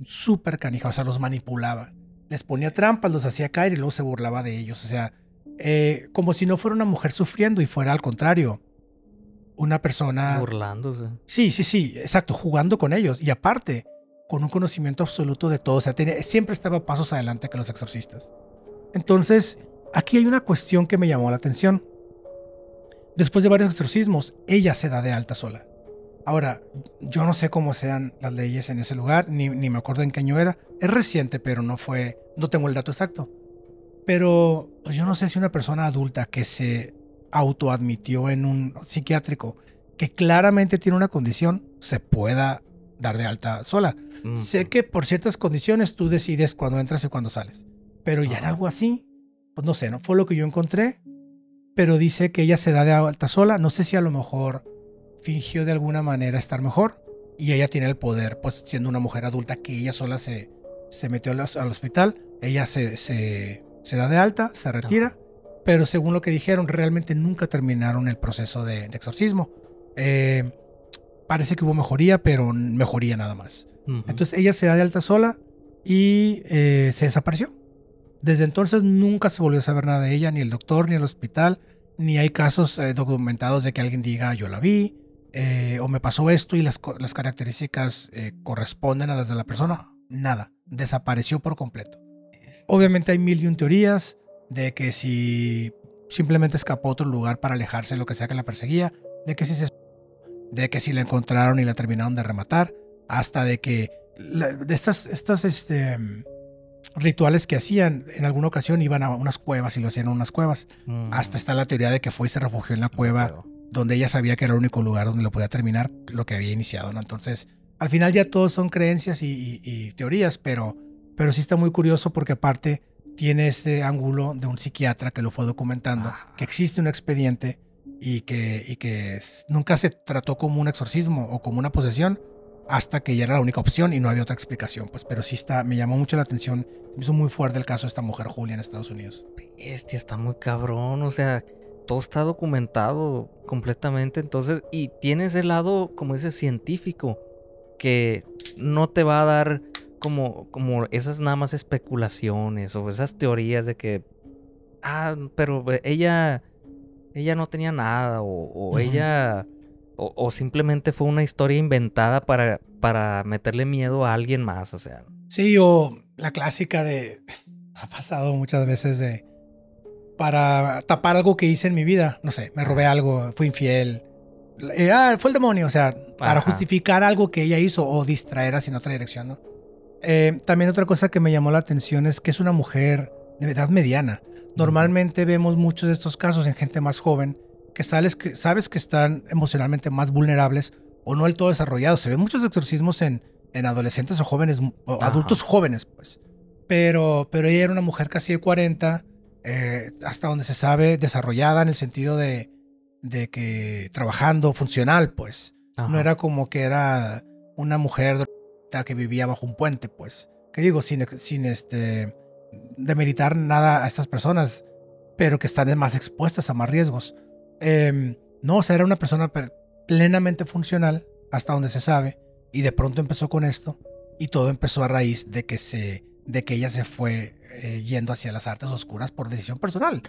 súper canija, o sea, los manipulaba. Les ponía trampas, los hacía caer y luego se burlaba de ellos. O sea, como si no fuera una mujer sufriendo y fuera al contrario, una persona... burlándose. Sí, exacto, jugando con ellos. Y aparte, con un conocimiento absoluto de todo. O sea, siempre estaba pasos adelante que los exorcistas. Entonces, aquí hay una cuestión que me llamó la atención. Después de varios exorcismos, ella se da de alta sola. Ahora, yo no sé cómo sean las leyes en ese lugar, ni me acuerdo en qué año era. Es reciente, pero no tengo el dato exacto. Pero pues yo no sé si una persona adulta que se autoadmitió en un psiquiátrico, que claramente tiene una condición, se pueda dar de alta sola. Sé que por ciertas condiciones tú decides cuándo entras y cuándo sales. Pero ya en algo así, pues no sé, no fue lo que yo encontré. Pero dice que ella se da de alta sola. No sé si a lo mejor fingió de alguna manera estar mejor y ella tiene el poder, pues siendo una mujer adulta que ella sola se metió al hospital, ella se da de alta, se retira, pero según lo que dijeron, realmente nunca terminaron el proceso de exorcismo. Parece que hubo mejoría, pero mejoría nada más. Entonces ella se da de alta sola y se desapareció. Desde entonces nunca se volvió a saber nada de ella, ni el doctor, ni el hospital, ni hay casos documentados de que alguien diga yo la vi, o me pasó esto y las características corresponden a las de la persona. Nada, desapareció por completo. Obviamente hay mil y un teorías de que si simplemente escapó a otro lugar para alejarse de lo que sea que la perseguía, de que si la encontraron y la terminaron de rematar, hasta de que de estas rituales que hacían, en alguna ocasión iban a unas cuevas y lo hacían en unas cuevas. Hasta está la teoría de que fue y se refugió en la cueva donde ella sabía que era el único lugar donde lo podía terminar lo que había iniciado, ¿no? Entonces, al final ya todos son creencias y teorías, pero sí está muy curioso porque aparte tiene este ángulo de un psiquiatra que lo fue documentando, que existe un expediente y que nunca se trató como un exorcismo o como una posesión, hasta que ya era la única opción y no había otra explicación, pues. Pero sí me llamó mucho la atención, me hizo muy fuerte el caso de esta mujer Julia en Estados Unidos. Está muy cabrón, o sea, todo está documentado completamente, entonces, y tiene ese lado, como ese científico, que no te va a dar como esas nada más especulaciones o esas teorías de que, pero ella no tenía nada, o ella... O simplemente fue una historia inventada para meterle miedo a alguien más, o sea. Sí, o la clásica ha pasado muchas veces para tapar algo que hice en mi vida. No sé, me robé algo, fui infiel. Fue el demonio, o sea, para justificar algo que ella hizo o distraer hacia otra dirección, ¿no? También otra cosa que me llamó la atención es que es una mujer de edad mediana. Normalmente vemos muchos de estos casos en gente más joven, que sabes que están emocionalmente más vulnerables o no del todo desarrollados. Se ven muchos exorcismos en adolescentes o jóvenes, o adultos jóvenes, pues. Pero ella era una mujer casi de 40, hasta donde se sabe, desarrollada en el sentido de que trabajando, funcional, pues. No era como que era una mujer que vivía bajo un puente, pues. Que digo, sin demeritar nada a estas personas, pero que están más expuestas a más riesgos. No, o sea, era una persona plenamente funcional, hasta donde se sabe, y de pronto empezó con esto, y todo empezó a raíz de que ella se fue yendo hacia las artes oscuras por decisión personal.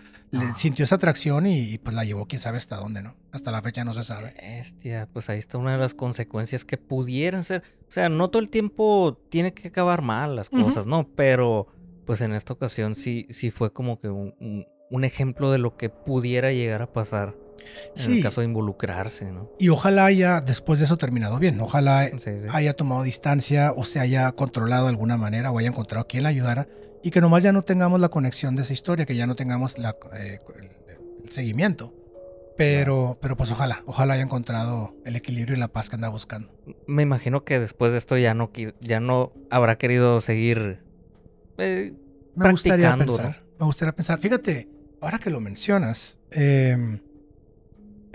Sintió esa atracción y pues la llevó quién sabe hasta dónde, ¿no? Hasta la fecha no se sabe. Pues ahí está una de las consecuencias que pudieran ser. O sea, no todo el tiempo tiene que acabar mal las cosas, ¿no? Pero pues en esta ocasión sí fue como que un ejemplo de lo que pudiera llegar a pasar en el caso de involucrarse, ¿no? Y ojalá haya después de eso terminado bien. Ojalá haya tomado distancia o se haya controlado de alguna manera o haya encontrado quien la ayudara y que nomás ya no tengamos la conexión de esa historia, que ya no tengamos el seguimiento. Pero pues ojalá haya encontrado el equilibrio y la paz que anda buscando. Me imagino que después de esto ya no habrá querido seguir practicando. Me gustaría pensar. Fíjate, ahora que lo mencionas,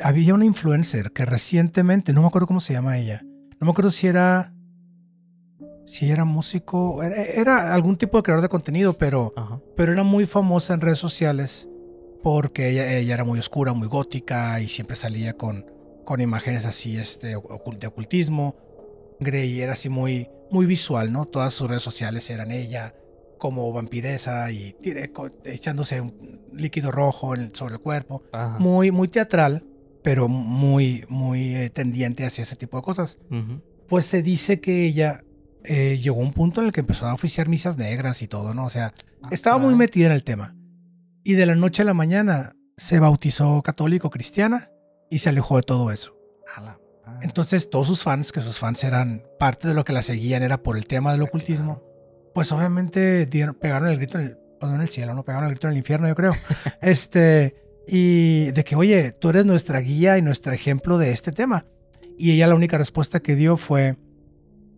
había una influencer que recientemente, no me acuerdo cómo se llama ella, no me acuerdo si era músico, era algún tipo de creador de contenido, pero era muy famosa en redes sociales porque ella era muy oscura, muy gótica y siempre salía con imágenes así de ocultismo, y era así muy, muy visual, ¿no? Todas sus redes sociales eran ella como vampiresa y echándose un líquido rojo sobre el cuerpo, muy, muy teatral, pero muy, muy tendiente hacia ese tipo de cosas. Pues se dice que ella llegó a un punto en el que empezó a oficiar misas negras y todo, ¿no? O sea, estaba muy metida en el tema. Y de la noche a la mañana se bautizó católico cristiana y se alejó de todo eso. Entonces todos sus fans, que sus fans eran parte de lo que la seguían, era por el tema del ocultismo, pues obviamente pegaron el grito en el cielo, no pegaron el grito en el infierno, yo creo. Y de que, oye, tú eres nuestra guía y nuestro ejemplo de este tema. Y ella la única respuesta que dio fue,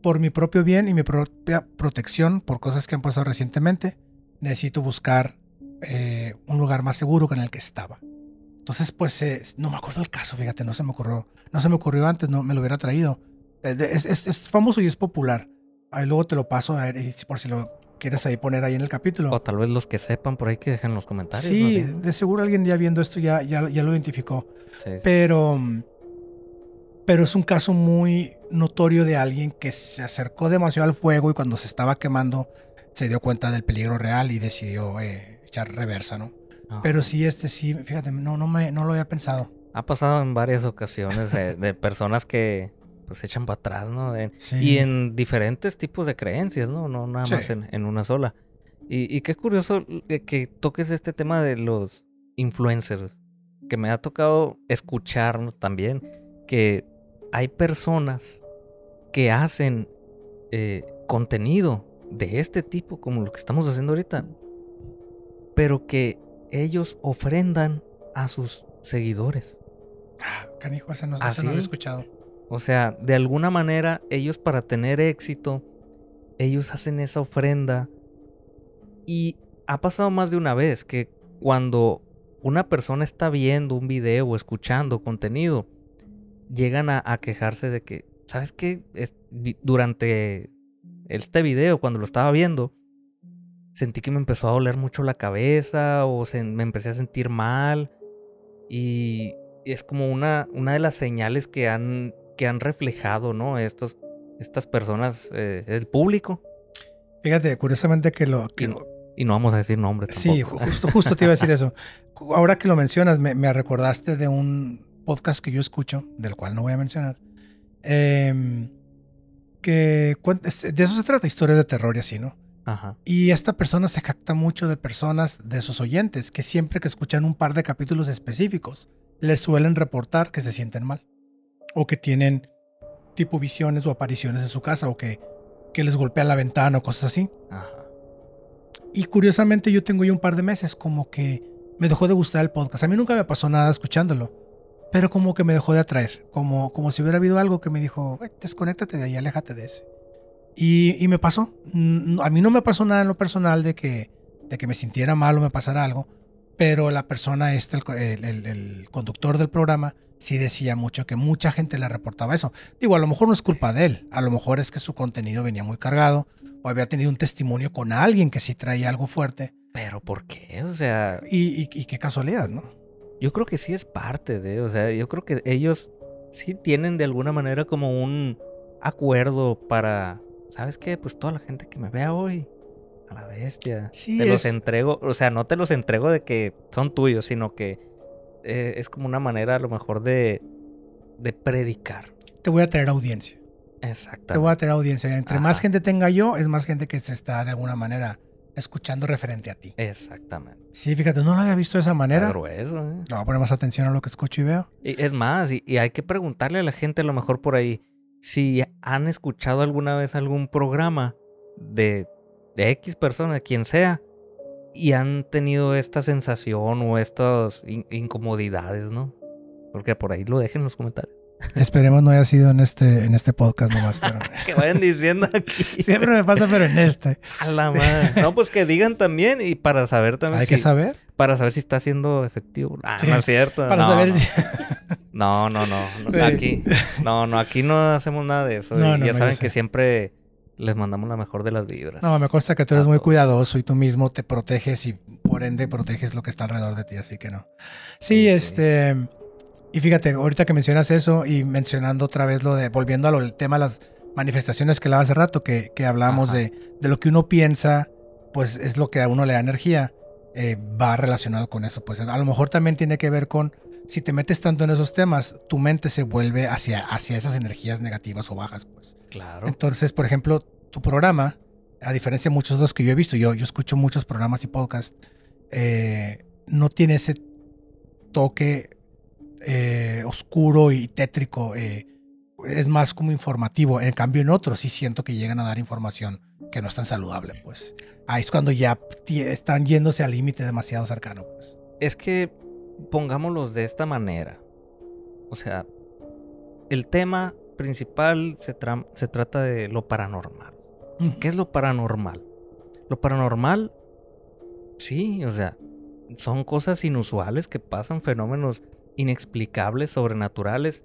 por mi propio bien y mi propia protección, por cosas que han pasado recientemente, necesito buscar un lugar más seguro que en el que estaba. Entonces, pues, no me acuerdo el caso, fíjate, no se me ocurrió antes, no me lo hubiera traído. Es famoso y es popular. Ahí luego te lo paso, a ver, por si lo quieres ahí poner ahí en el capítulo. O tal vez los que sepan por ahí que dejen los comentarios. Sí, ¿no? de seguro alguien ya viendo esto ya lo identificó. Sí. Pero es un caso muy notorio de alguien que se acercó demasiado al fuego y cuando se estaba quemando se dio cuenta del peligro real y decidió echar reversa, ¿no? Pero sí, sí, fíjate, no lo había pensado. Ha pasado en varias ocasiones de personas que pues echan para atrás, ¿no? Sí. Y en diferentes tipos de creencias, ¿no? No nada más en una sola. Y qué curioso que toques este tema de los influencers, que me ha tocado escuchar, ¿no? También que hay personas que hacen contenido de este tipo, como lo que estamos haciendo ahorita, pero que ellos ofrendan a sus seguidores. Canijo, ese no había escuchado. O sea, de alguna manera, ellos para tener éxito, ellos hacen esa ofrenda. Y ha pasado más de una vez que cuando una persona está viendo un video o escuchando contenido, llegan a quejarse de que, ¿sabes qué? Durante este video, cuando lo estaba viendo, sentí que me empezó a doler mucho la cabeza o me empecé a sentir mal. Y es como una de las señales que han reflejado, ¿no? Estas personas, el público. Fíjate, curiosamente y no vamos a decir nombres tampoco. Sí, justo te iba a decir eso. Ahora que lo mencionas, me recordaste de un podcast que yo escucho, del cual no voy a mencionar, que de eso se trata, historias de terror y así, ¿no? Ajá. Y esta persona se jacta mucho de personas, de sus oyentes, que siempre que escuchan un par de capítulos específicos, les suelen reportar que se sienten mal. O que tienen tipo visiones o apariciones en su casa, o que les golpean la ventana o cosas así. Ajá. Y curiosamente yo tengo ya un par de meses como que me dejó de gustar el podcast. A mí nunca me pasó nada escuchándolo, pero como que me dejó de atraer. Como si hubiera habido algo que me dijo, desconéctate de ahí, aléjate de ese. Y me pasó. A mí no me pasó nada en lo personal de que me sintiera mal o me pasara algo, pero la persona el conductor del programa, sí decía mucho que mucha gente le reportaba eso. Digo, a lo mejor no es culpa de él, a lo mejor es que su contenido venía muy cargado o había tenido un testimonio con alguien que sí traía algo fuerte. ¿Pero por qué? O sea... Y qué casualidad, ¿no? Yo creo que sí es parte de... O sea, yo creo que ellos sí tienen de alguna manera como un acuerdo para... ¿Sabes qué? Pues toda la gente que me vea hoy, a la bestia. Sí, te los entrego. O sea, no te los entrego de que son tuyos, sino que es como una manera a lo mejor de predicar. Te voy a traer audiencia. Exactamente. Te voy a traer audiencia. Entre más gente tenga yo, es más gente que se está de alguna manera escuchando referente a ti. Exactamente. Sí, fíjate, no lo había visto de esa manera. Está grueso, ¿eh? Le voy a poner más atención a lo que escucho y veo. Y es más, y hay que preguntarle a la gente a lo mejor por ahí si han escuchado alguna vez algún programa de X persona, de quien sea, y han tenido esta sensación o estas incomodidades, ¿no? Porque por ahí lo dejen en los comentarios. Esperemos no haya sido en este podcast nomás, pero... Que vayan diciendo aquí. Siempre me pasa, pero en este. A la madre. No, pues que digan también y para saber también. ¿Hay que saber? Para saber si está siendo efectivo. Sí, no es cierto. Para saber si... No. Aquí no hacemos nada de eso. Ya saben que siempre les mandamos la mejor de las vibras. No, me consta que tú eres muy cuidadoso y tú mismo te proteges y por ende proteges lo que está alrededor de ti, así que no. Sí. Y fíjate, ahorita que mencionas eso y mencionando otra vez volviendo al tema de las manifestaciones que hablaba hace rato, que hablamos de lo que uno piensa, pues es lo que a uno le da energía, va relacionado con eso. Pues a lo mejor también tiene que ver con, si te metes tanto en esos temas, tu mente se vuelve hacia esas energías negativas o bajas, pues. Claro. Entonces, por ejemplo, tu programa, a diferencia de muchos de los que yo he visto, yo escucho muchos programas y podcasts, no tiene ese toque oscuro y tétrico. Es más como informativo. En cambio, en otros sí siento que llegan a dar información que no es tan saludable, pues. Ahí es cuando ya están yéndose al límite demasiado cercano, pues. Es que pongámoslos de esta manera. O sea, el tema principal se trata de lo paranormal. ¿Qué es lo paranormal? Lo paranormal, sí, o sea, son cosas inusuales que pasan, fenómenos inexplicables, sobrenaturales,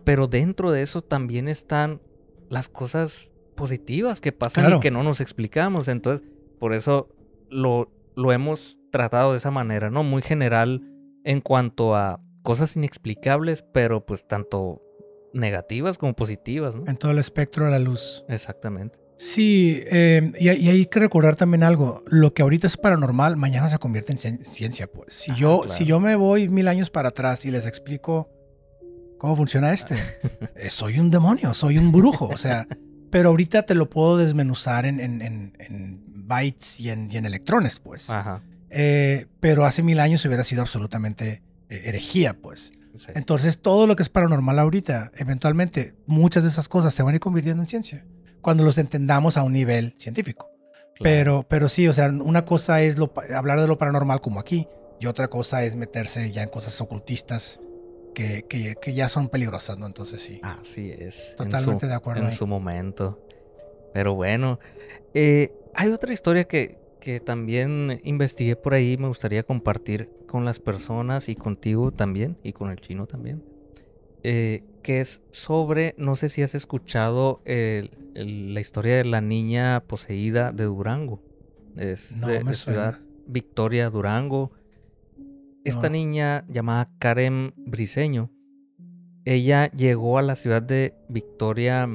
pero dentro de eso también están las cosas positivas que pasan Claro. y que no nos explicamos. Entonces, por eso lo hemos tratado de esa manera, ¿no? Muy general en cuanto a cosas inexplicables, pero pues tanto negativas como positivas, ¿no? En todo el espectro de la luz. Exactamente. Sí, y hay que recordar también algo. Lo que ahorita es paranormal, mañana se convierte en ciencia, pues. Si Claro. yo me voy 1000 años para atrás y les explico cómo funciona soy un demonio, soy un brujo, o sea, pero ahorita te lo puedo desmenuzar en bytes y en electrones, pues. Ajá. Pero hace 1000 años hubiera sido absolutamente herejía, pues. Sí. Entonces, todo lo que es paranormal ahorita, eventualmente, muchas de esas cosas se van a ir convirtiendo en ciencia cuando los entendamos a un nivel científico. Claro. Pero sí, o sea, una cosa es hablar de lo paranormal como aquí, y otra cosa es meterse ya en cosas ocultistas que ya son peligrosas, ¿no? Entonces sí. Así es. Totalmente de acuerdo En ahí. su momento. Pero bueno, hay otra historia que también investigué por ahí, me gustaría compartir con las personas y contigo también, y con el chino también, que es sobre, no sé si has escuchado la historia de la niña poseída de Durango. Es No, de me Ciudad suena. Victoria, Durango. Esta No. niña llamada Karen Briseño, ella llegó a la ciudad de Victoria,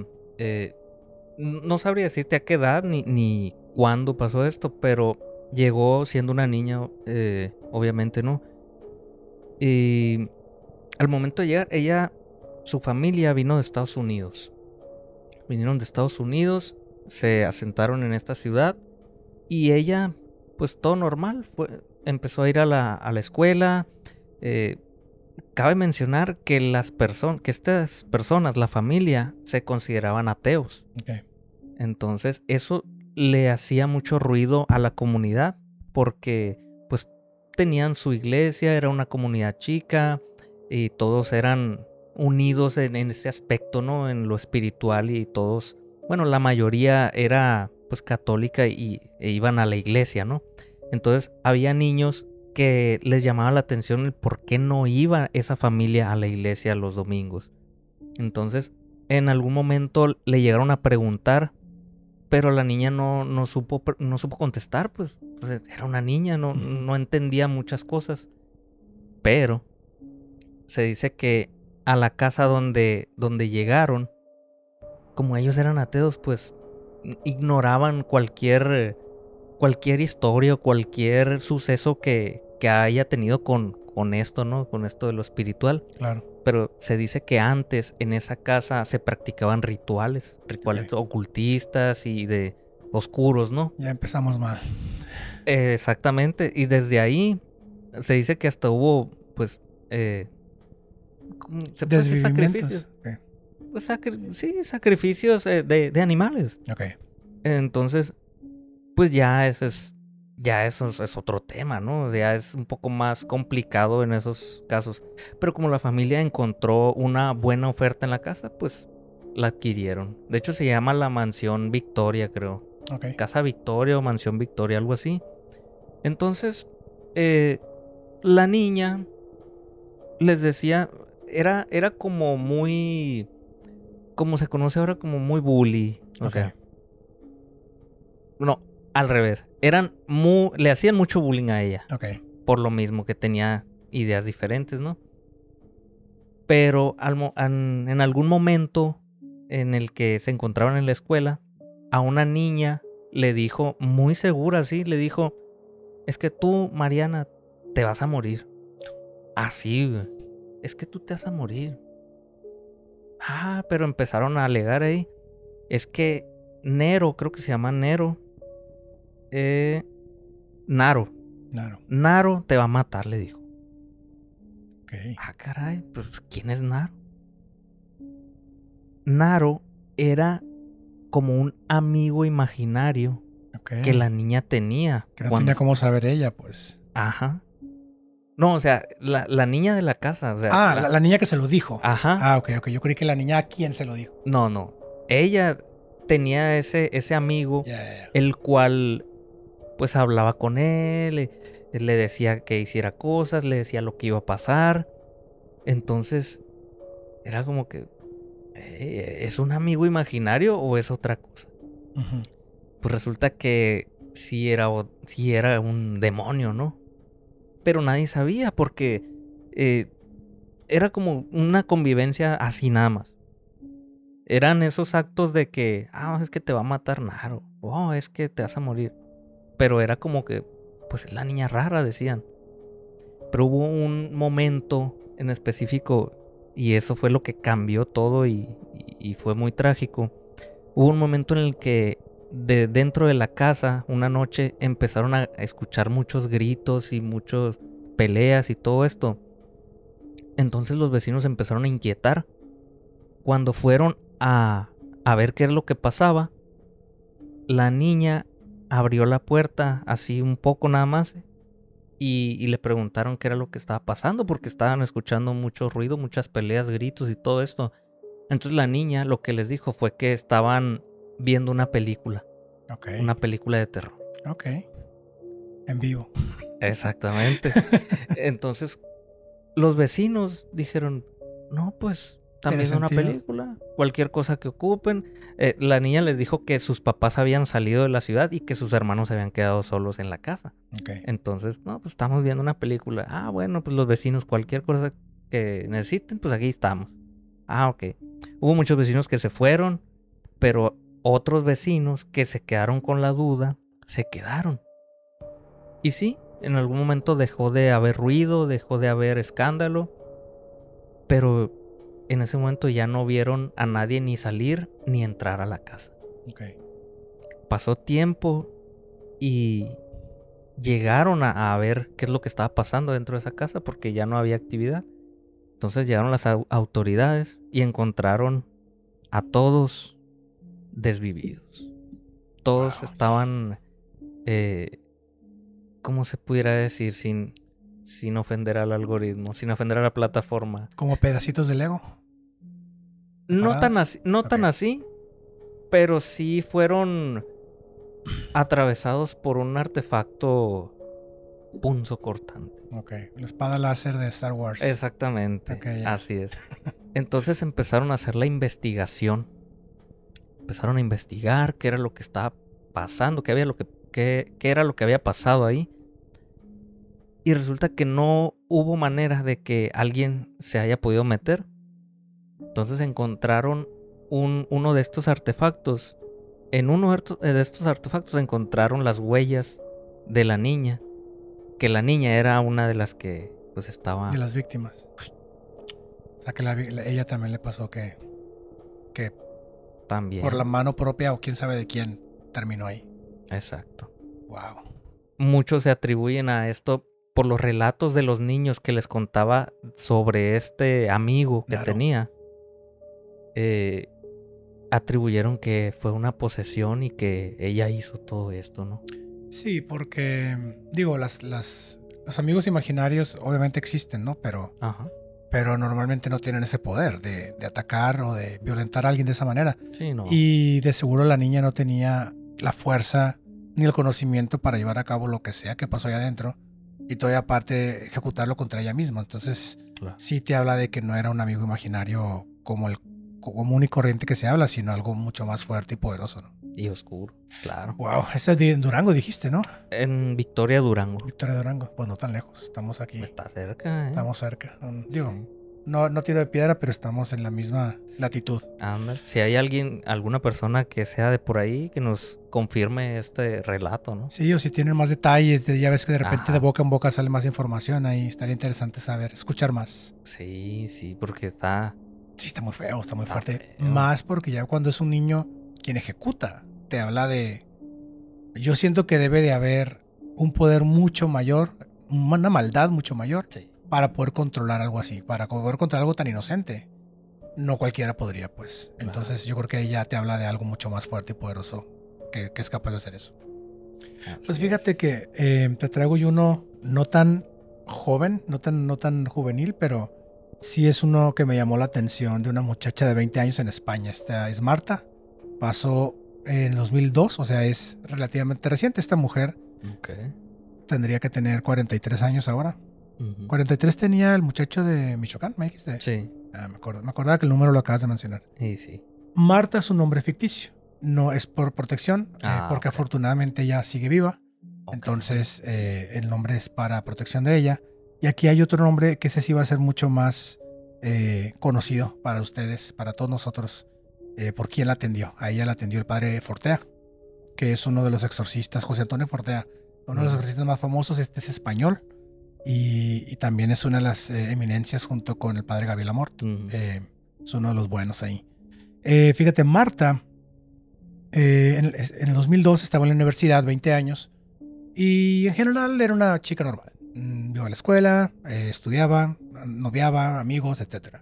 no sabría decirte a qué edad ni cuándo pasó esto, pero llegó siendo una niña, obviamente, ¿no? Y al momento de llegar, su familia vino de Estados Unidos. Vinieron de Estados Unidos, se asentaron en esta ciudad y ella, pues todo normal, empezó a ir a la escuela. Cabe mencionar que estas personas, la familia, se consideraban ateos. Okay. Entonces, eso le hacía mucho ruido a la comunidad porque, pues, tenían su iglesia, era una comunidad chica y todos eran unidos en ese aspecto, ¿no? En lo espiritual y todos, bueno, la mayoría era, pues, católica e iban a la iglesia, ¿no? Entonces, había niños que les llamaba la atención el por qué no iba esa familia a la iglesia los domingos. Entonces, en algún momento le llegaron a preguntar, pero la niña no supo contestar, pues. Entonces, era una niña, no entendía muchas cosas. Pero se dice que a la casa donde llegaron, como ellos eran ateos, pues ignoraban cualquier historia o cualquier suceso que haya tenido con esto, ¿no? Con esto de lo espiritual. Claro. Pero se dice que antes en esa casa se practicaban rituales Okay. ocultistas y de oscuros, ¿no? Ya empezamos mal. Exactamente. Y desde ahí se dice que hasta hubo, pues, se puede decir sacrificios. Okay. Pues sí, sacrificios de animales. Okay. Entonces, pues ya eso es otro tema, ¿no? Ya es un poco más complicado en esos casos. Pero como la familia encontró una buena oferta en la casa, pues la adquirieron. De hecho, se llama la Mansión Victoria, creo. Okay. Casa Victoria o Mansión Victoria, algo así. Entonces, la niña les decía, era como muy, como se conoce ahora, como muy bully. O sea, no, al revés. Le hacían mucho bullying a ella. Okay. Por lo mismo que tenía ideas diferentes, ¿no? Pero en algún momento en el que se encontraban en la escuela, a una niña le dijo, muy segura, sí, le dijo, es que tú, Mariana, te vas a morir. Así, güey. Es que tú te vas a morir. Ah, pero empezaron a alegar ahí. Es que Nero, creo que se llama Nero. Naro. Claro. Naro te va a matar, le dijo. Ok. Ah, caray, pues ¿quién es Naro? Naro era como un amigo imaginario Ok. que la niña tenía. Que no cuando tenía cómo saber ella, pues. Ajá. No, o sea, la niña de la casa, o sea... Ah, la niña que se lo dijo. Ajá. Ah, ok. Yo creí que la niña a quién se lo dijo. No. Ella tenía ese amigo, Ya. el cual pues hablaba con él, le decía que hiciera cosas, le decía lo que iba a pasar. Entonces, era como que, ¿es un amigo imaginario o es otra cosa? Ujú. Pues resulta que sí era un demonio, ¿no? Pero nadie sabía porque era como una convivencia así nada más. Eran esos actos de que, es que te va a matar Naro, es que te vas a morir. Pero era como que, pues es la niña rara, decían. Pero hubo un momento en específico, y eso fue lo que cambió todo y fue muy trágico. Hubo un momento en el que de dentro de la casa, una noche, empezaron a escuchar muchos gritos y muchas peleas y todo esto. Entonces los vecinos empezaron a inquietar. Cuando fueron a ver qué era lo que pasaba, la niña abrió la puerta así un poco nada más y le preguntaron qué era lo que estaba pasando porque estaban escuchando mucho ruido, muchas peleas, gritos y todo esto. Entonces la niña lo que les dijo fue que estaban viendo una película. Ok. Una película de terror. Ok. En vivo. Exactamente. Entonces los vecinos dijeron, no, pues están Tiene viendo una sentido. película, cualquier cosa que ocupen. La niña les dijo que sus papás habían salido de la ciudad y que sus hermanos se habían quedado solos en la casa. Ok. Entonces, no, pues estamos viendo una película. Ah, bueno, pues los vecinos, cualquier cosa que necesiten, pues aquí estamos. Ah, ok. Hubo muchos vecinos que se fueron, pero otros vecinos que se quedaron con la duda, se quedaron. Y sí, en algún momento dejó de haber ruido, dejó de haber escándalo, pero en ese momento ya no vieron a nadie ni salir ni entrar a la casa. Ok. Pasó tiempo y llegaron a ver qué es lo que estaba pasando dentro de esa casa porque ya no había actividad. Entonces llegaron las autoridades y encontraron a todos desvividos. Todos Wow. estaban, ¿cómo se pudiera decir? Sin ofender al algoritmo, sin ofender a la plataforma. Como pedacitos de Lego. No tan ¿Separados? así, no tan Ok. así, pero sí fueron atravesados por un artefacto punzocortante. Ok. La espada láser de Star Wars. Exactamente, Ok, ya. así es. Entonces empezaron a hacer la investigación. Empezaron a investigar qué era lo que estaba pasando, qué era lo que había pasado ahí. Y resulta que no hubo manera de que alguien se haya podido meter. Entonces encontraron uno de estos artefactos. En uno de estos artefactos encontraron las huellas de la niña. Que la niña era una de las que pues estaba... De las víctimas. O sea que ella también le pasó que También. por la mano propia o quién sabe de quién terminó ahí. Exacto. Wow. Muchos se atribuyen a esto por los relatos de los niños que les contaba sobre este amigo que Claro. tenía. Atribuyeron que fue una posesión y que ella hizo todo esto, ¿no? Sí, porque digo, los amigos imaginarios obviamente existen, ¿no? Ajá. Pero normalmente no tienen ese poder de atacar o de violentar a alguien de esa manera. Sí, no. Y de seguro la niña no tenía la fuerza ni el conocimiento para llevar a cabo lo que sea que pasó allá adentro y todavía aparte ejecutarlo contra ella misma. Entonces Claro. sí te habla de que no era un amigo imaginario como el común y corriente que se habla, sino algo mucho más fuerte y poderoso, ¿no? Y oscuro, claro. Wow, ese es de Durango dijiste, ¿no? En Victoria, Durango. Victoria de Durango, pues no tan lejos, estamos aquí. Está cerca, ¿eh? Estamos cerca. Digo, Sí. no tiro de piedra, pero estamos en la misma latitud. Ándale. Si hay alguna persona que sea de por ahí, que nos confirme este relato, ¿no? Sí, o si tienen más detalles, ya ves que de repente Ajá. de boca en boca sale más información ahí, estaría interesante saber, escuchar más. Sí, porque está... Sí, está muy feo, está muy Está fuerte. feo. Más porque ya cuando es un niño quien ejecuta, te habla de... Yo siento que debe de haber un poder mucho mayor, una maldad mucho mayor, Sí. para poder controlar algo así, para poder controlar algo tan inocente. No cualquiera podría, pues. Entonces yo creo que ella te habla de algo mucho más fuerte y poderoso que es capaz de hacer eso. Pues Así fíjate es. que te traigo yo uno no tan joven, no tan juvenil, pero sí es uno que me llamó la atención, de una muchacha de 20 años en España. Esta es Marta. Pasó en 2002, o sea, es relativamente reciente. Esta mujer Ok. tendría que tener 43 años ahora. Ujú. 43 tenía el muchacho de Michoacán, me dijiste. Sí. Me acordaba que el número lo acabas de mencionar. Y sí. Marta es un nombre ficticio. No es por protección, porque Ok. afortunadamente ella sigue viva. Ok. Entonces el nombre es para protección de ella. Y aquí hay otro nombre que ese sí va a ser mucho más conocido para ustedes, para todos nosotros, por quién la atendió. A ella la atendió el padre Fortea, que es uno de los exorcistas, José Antonio Fortea, uno de los exorcistas más famosos. Este es español y también es una de las eminencias junto con el padre Gabriel Amort. Ujú. Es uno de los buenos ahí. Fíjate, Marta, en el 2002 estaba en la universidad, 20 años, y en general era una chica normal. Iba a la escuela, estudiaba, noviaba, amigos, etc.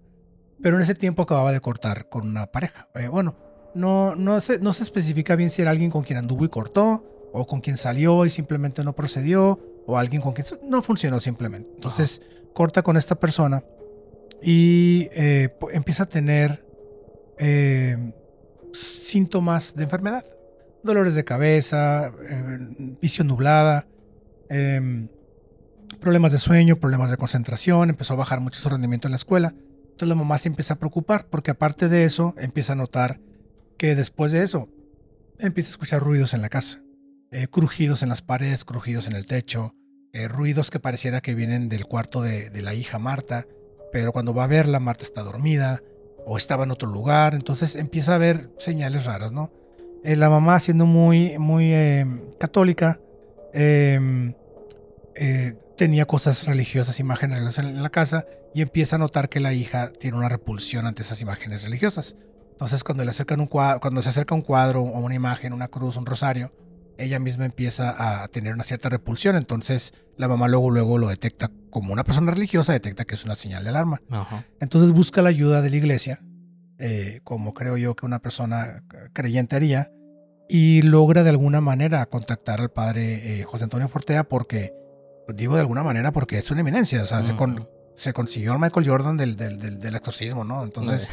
Pero en ese tiempo acababa de cortar con una pareja. Bueno, no se especifica bien si era alguien con quien anduvo y cortó, o con quien salió y simplemente no procedió, o alguien con quien no funcionó simplemente. Entonces corta con esta persona y empieza a tener síntomas de enfermedad. Dolores de cabeza, visión nublada, problemas de sueño, problemas de concentración. Empezó a bajar mucho su rendimiento en la escuela. Entonces la mamá se empieza a preocupar porque aparte de eso empieza a notar que después de eso empieza a escuchar ruidos en la casa. Crujidos en las paredes, crujidos en el techo, ruidos que pareciera que vienen del cuarto de la hija Marta, pero cuando va a verla, Marta está dormida o estaba en otro lugar. Entonces empieza a ver señales raras, ¿no? La mamá, siendo muy católica, tenía cosas religiosas, imágenes religiosas en la casa, y empieza a notar que la hija tiene una repulsión ante esas imágenes religiosas. Entonces cuando cuando se acerca un cuadro o una imagen, una cruz, un rosario, ella misma empieza a tener una cierta repulsión. Entonces la mamá luego lo detecta como una persona religiosa, detecta que es una señal de alarma. Ajá. Entonces busca la ayuda de la iglesia, como creo yo que una persona creyente haría, y logra de alguna manera contactar al padre José Antonio Fortea, porque, pues digo de alguna manera porque es una eminencia. O sea, se consiguió al Michael Jordan del exorcismo, ¿no? Entonces,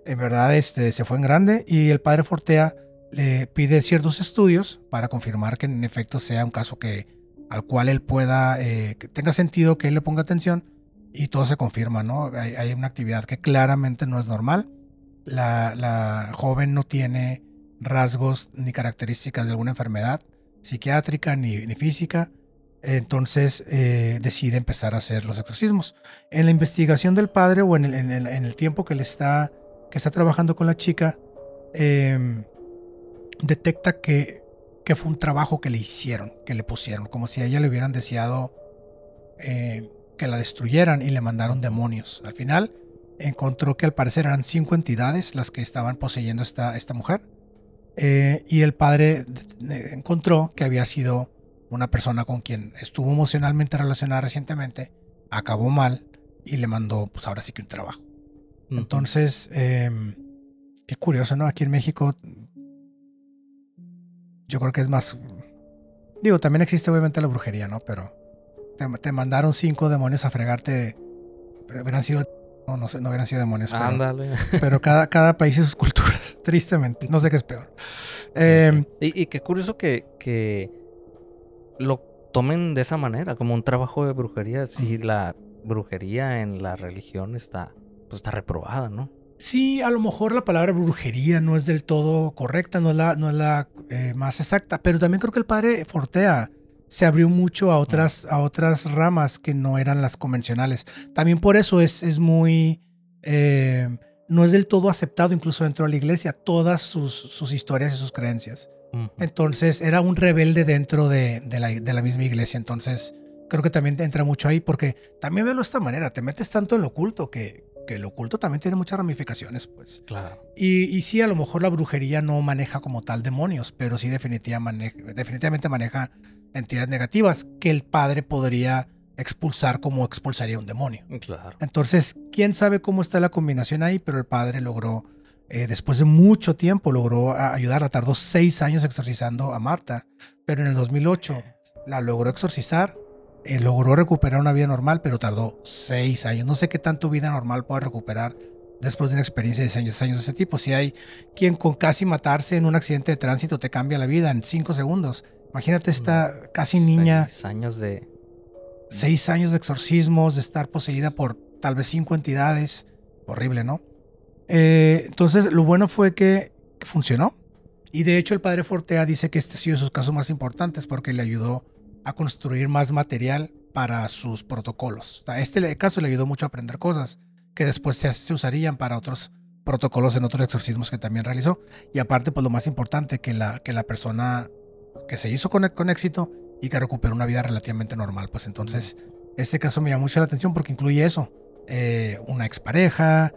en verdad, se fue en grande, y el padre Fortea le pide ciertos estudios para confirmar que en efecto sea un caso al cual él pueda, que tenga sentido que él le ponga atención, y todo se confirma, ¿no? Hay una actividad que claramente no es normal. La joven no tiene rasgos ni características de alguna enfermedad psiquiátrica ni física. Entonces decide empezar a hacer los exorcismos. En la investigación del padre, o en el tiempo que está trabajando con la chica, detecta que fue un trabajo que le hicieron, que le pusieron, como si a ella le hubieran deseado que la destruyeran y le mandaron demonios. Al final encontró que al parecer eran 5 entidades las que estaban poseyendo esta mujer, y el padre encontró que había sido una persona con quien estuvo emocionalmente relacionada recientemente, acabó mal y le mandó, pues ahora sí que un trabajo. Entonces, qué curioso, ¿no? Aquí en México yo creo que es más, digo, también existe obviamente la brujería, ¿no? Pero te mandaron 5 demonios a fregarte. Hubieran sido, no sé, no hubieran sido demonios. Ándale. Pero cada país y sus culturas, tristemente. No sé qué es peor. Y qué curioso que lo tomen de esa manera, como un trabajo de brujería. Si la brujería en la religión está reprobada, ¿no? Sí, a lo mejor la palabra brujería no es del todo correcta, no es la más exacta, pero también creo que el padre Fortea se abrió mucho a otras ramas que no eran las convencionales. También por eso es muy, no es del todo aceptado incluso dentro de la iglesia, todas sus historias y sus creencias. Entonces era un rebelde dentro de la misma iglesia. Entonces creo que también entra mucho ahí, porque también veo de esta manera, te metes tanto en lo oculto que porque el oculto también tiene muchas ramificaciones, pues. Claro. Y sí, a lo mejor la brujería no maneja como tal demonios, pero sí definitivamente maneja entidades negativas que el padre podría expulsar como expulsaría un demonio. Claro. Entonces, quién sabe cómo está la combinación ahí, pero el padre logró, después de mucho tiempo, logró ayudarla. Tardó 6 años exorcizando a Marta, pero en el 2008 la logró exorcizar. Logró recuperar una vida normal, pero tardó 6 años. No sé qué tanto vida normal puede recuperar después de una experiencia de 6 años de ese tipo. Si hay quien con casi matarse en un accidente de tránsito te cambia la vida en 5 segundos. Imagínate esta casi niña. 6 años de... 6 años de exorcismos, de estar poseída por tal vez 5 entidades. Horrible, ¿no? Entonces, lo bueno fue que funcionó. Y de hecho, el padre Fortea dice que este ha sido de sus casos más importantes porque le ayudó a construir más material para sus protocolos. O sea, este caso le ayudó mucho a aprender cosas que después se usarían para otros protocolos en otros exorcismos que también realizó. Y aparte, pues lo más importante, que la persona que se hizo con éxito y que recuperó una vida relativamente normal. Pues entonces, este caso me llama mucho la atención porque incluye eso. Una expareja,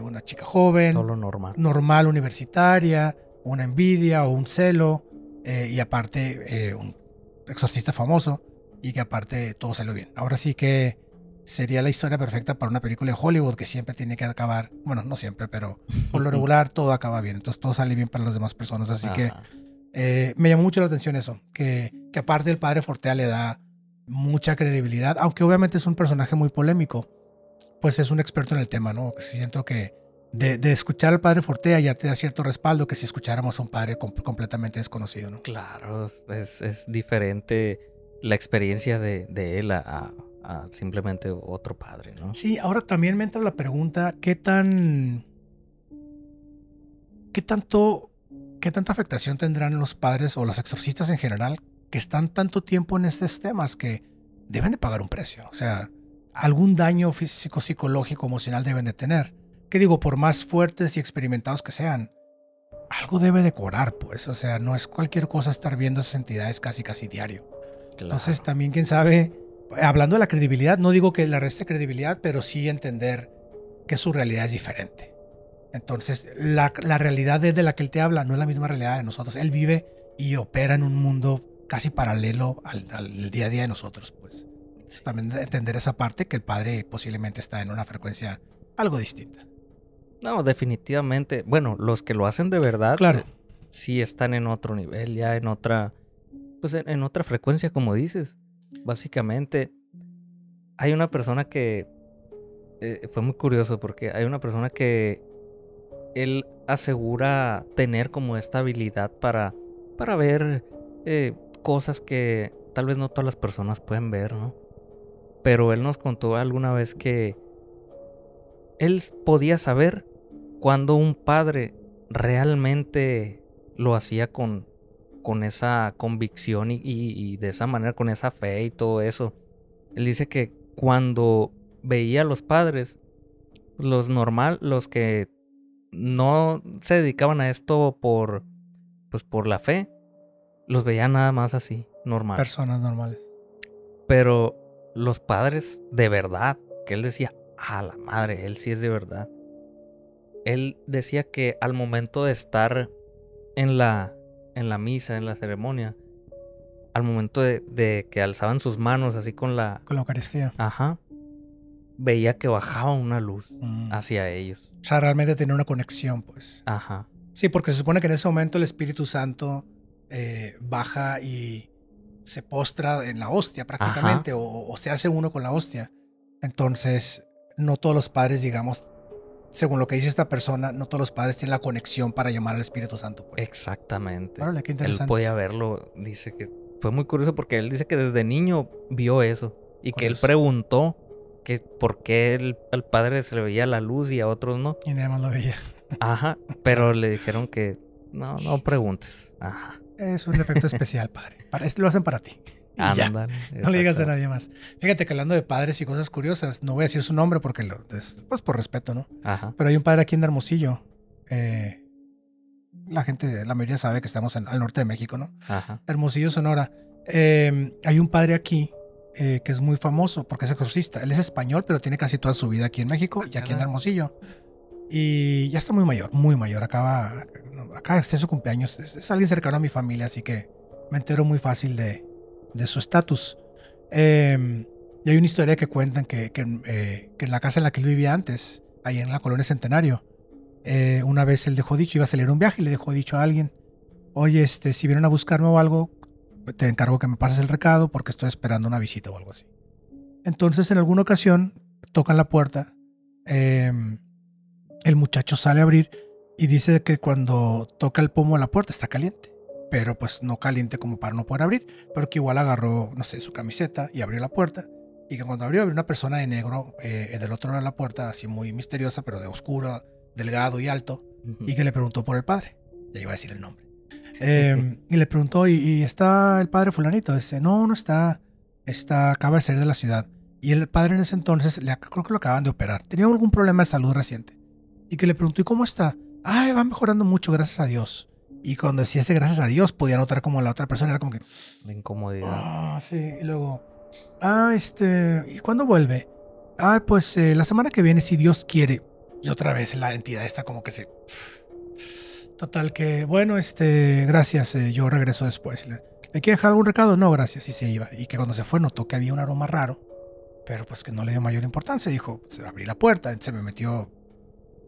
una chica joven, todo lo normal. Normal universitaria, una envidia o un celo, y aparte un exorcista famoso, y que aparte todo salió bien. Ahora sí que sería la historia perfecta para una película de Hollywood que siempre tiene que acabar, bueno, no siempre, pero por lo regular todo acaba bien, entonces todo sale bien para las demás personas, así que me llamó mucho la atención eso, que aparte el padre Fortea le da mucha credibilidad, aunque obviamente es un personaje muy polémico, pues es un experto en el tema, ¿no? Siento que de escuchar al padre Fortea ya te da cierto respaldo que si escucháramos a un padre completamente desconocido, ¿no? Claro, es diferente la experiencia de él a simplemente otro padre, ¿no? Sí, ahora también me entra la pregunta, ¿qué tanta afectación tendrán los padres o los exorcistas en general que están tanto tiempo en estos temas que deben de pagar un precio? O sea, algún daño físico, psicológico, emocional deben de tener. ¿Qué digo? Por más fuertes y experimentados que sean, algo debe de cobrar, pues. O sea, no es cualquier cosa estar viendo esas entidades casi diario. Claro. Entonces, también, quién sabe, hablando de la credibilidad, no digo que le reste credibilidad, pero sí entender que su realidad es diferente. Entonces, la realidad de la que él te habla no es la misma realidad de nosotros. Él vive y opera en un mundo casi paralelo al día a día de nosotros, pues. Entonces, también entender esa parte, que el padre posiblemente está en una frecuencia algo distinta. No, definitivamente. Bueno, los que lo hacen de verdad, claro, sí están en otro nivel, ya en otra, pues en otra frecuencia, como dices. Básicamente, hay una persona que fue muy curioso porque hay una persona que él asegura tener como esta habilidad para ver cosas que tal vez no todas las personas pueden ver, ¿no? Pero él nos contó alguna vez que él podía saber cuando un padre realmente lo hacía con esa convicción y de esa manera, con esa fe y todo eso. Él dice que cuando veía a los padres, los que no se dedicaban a esto por la fe, los veía nada más así, normal. Personas normales. Pero los padres de verdad, que él decía, a la madre, él sí es de verdad. Él decía que al momento de estar en la misa, en la ceremonia, al momento de que alzaban sus manos así con la Eucaristía. Ajá. Veía que bajaba una luz hacia ellos. O sea, realmente tenía una conexión, pues. Ajá. Sí, porque se supone que en ese momento el Espíritu Santo baja y se postra en la hostia prácticamente, o se hace uno con la hostia. Entonces, no todos los padres, digamos, según lo que dice esta persona, no todos los padres tienen la conexión para llamar al Espíritu Santo, pues. Exactamente. Órale, qué interesante. Él podía verlo, dice que fue muy curioso porque él dice que desde niño vio eso y que él preguntó que por qué al padre se le veía la luz y a otros no. Y nada más lo veía. Ajá, pero le dijeron que no preguntes. Ajá. Es un efecto especial, padre. Lo hacen para ti. Y ya. No le digas a nadie más. Fíjate que hablando de padres y cosas curiosas, no voy a decir su nombre porque pues por respeto, ¿no? Ajá. Pero hay un padre aquí en Hermosillo. La mayoría sabe que estamos al norte de México, ¿no? Ajá. Hermosillo, Sonora. Hay un padre aquí que es muy famoso porque es exorcista. Él es español, pero tiene casi toda su vida aquí en México y aquí en Hermosillo. Y ya está muy mayor, muy mayor. Acaba este su cumpleaños. Es alguien cercano a mi familia, así que me entero muy fácil de su estatus. Y hay una historia que cuentan que en la casa en la que él vivía antes, ahí en la colonia Centenario, una vez él dejó dicho, iba a salir a un viaje y le dejó dicho a alguien: oye, si vienen a buscarme o algo, te encargo que me pases el recado porque estoy esperando una visita o algo así. Entonces, en alguna ocasión, tocan la puerta. El muchacho sale a abrir y dice que cuando toca el pomo de la puerta está caliente. Pero pues no caliente como para no poder abrir. Pero que igual agarró, no sé, su camiseta y abrió la puerta. Y que cuando abrió una persona de negro del otro lado de la puerta, así muy misteriosa, pero de oscuro, delgado y alto. Y que le preguntó por el padre. Ya iba a decir el nombre. Y le preguntó, ¿y está el padre fulanito? Dice, no está. Acaba de salir de la ciudad. Y el padre en ese entonces, creo que lo acaban de operar. Tenía algún problema de salud reciente. Y que le preguntó, ¿y cómo está? Ay, va mejorando mucho, gracias a Dios. Y cuando decía ese gracias a Dios, podía notar como la otra persona era como que... La incomodidad. Ah, sí. Y luego, ¿y cuándo vuelve? Pues la semana que viene, si Dios quiere. Y otra vez la entidad está como que se... Total que, bueno, gracias, yo regreso después. ¿Le quiere dejar algún recado? No, gracias. Y se iba. Y que cuando se fue notó que había un aroma raro. Pero pues que no le dio mayor importancia. Dijo, abrí la puerta, se me metió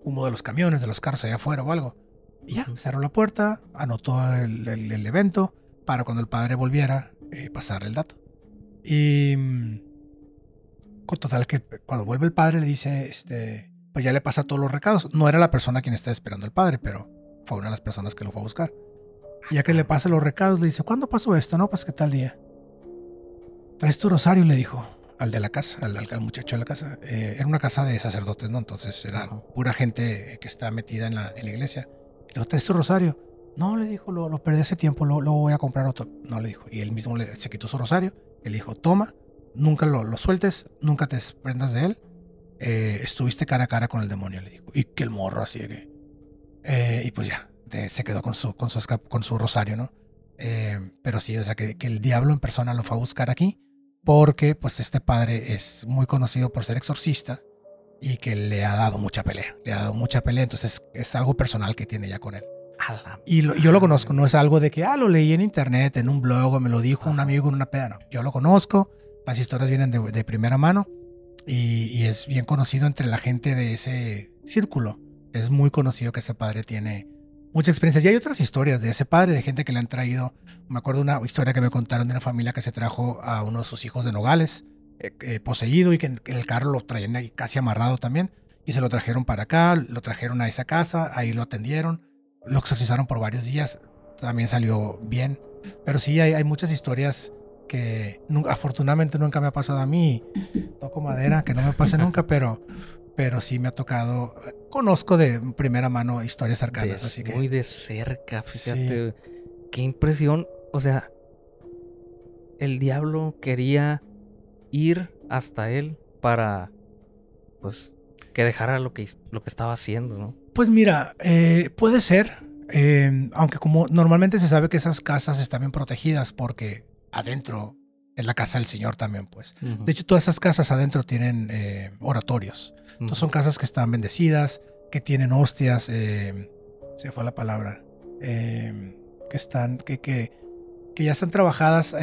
humo de los camiones, de los carros allá afuera o algo. Y ya, cerró la puerta, anotó el evento para cuando el padre volviera, pasarle el dato. Y con total que cuando vuelve el padre le dice, pues ya le pasa todos los recados. No era la persona quien está esperando el padre, pero fue una de las personas que lo fue a buscar. Y ya que le pasa los recados, le dice, ¿cuándo pasó esto? No, pues qué tal día. ¿Traes tu rosario? Le dijo al de la casa, al muchacho de la casa. Era una casa de sacerdotes, ¿no? Entonces era pura gente que está metida en la iglesia. Le dijo, ¿traes tu rosario? No, le dijo, lo perdí hace tiempo, lo voy a comprar otro. No, le dijo. Y él mismo se quitó su rosario. Él dijo, toma, nunca lo sueltes, nunca te desprendas de él. Estuviste cara a cara con el demonio, le dijo. Y que el morro así que... y pues ya, se quedó con su rosario, ¿no? Pero sí, o sea, que el diablo en persona lo fue a buscar aquí porque pues este padre es muy conocido por ser exorcista y que le ha dado mucha pelea. Entonces es algo personal que tiene ya con él. Y yo lo conozco, no es algo de que lo leí en internet, en un blog, o me lo dijo un amigo en una peda, no. Yo lo conozco, las historias vienen de primera mano y es bien conocido entre la gente de ese círculo. Es muy conocido que ese padre tiene mucha experiencia. Y hay otras historias de ese padre, de gente que le han traído. Me acuerdo una historia que me contaron de una familia que se trajo a uno de sus hijos de Nogales, poseído, y que en el carro lo traían ahí casi amarrado también. Y se lo trajeron para acá, lo trajeron a esa casa, ahí lo atendieron, lo exorcizaron por varios días, también salió bien. Pero sí, hay muchas historias que afortunadamente nunca me ha pasado a mí. Toco madera, que no me pase nunca, pero sí me ha tocado. Conozco de primera mano historias cercanas. Así que, muy de cerca, fíjate. Sí. Qué impresión. O sea, el diablo quería ir hasta él para, pues, que dejara lo que estaba haciendo, ¿no? Pues mira, puede ser. Aunque como normalmente se sabe que esas casas están bien protegidas porque adentro es la casa del Señor también, pues. De hecho, todas esas casas adentro tienen oratorios. Entonces son casas que están bendecidas, que tienen hostias, se fue la palabra, que ya están trabajadas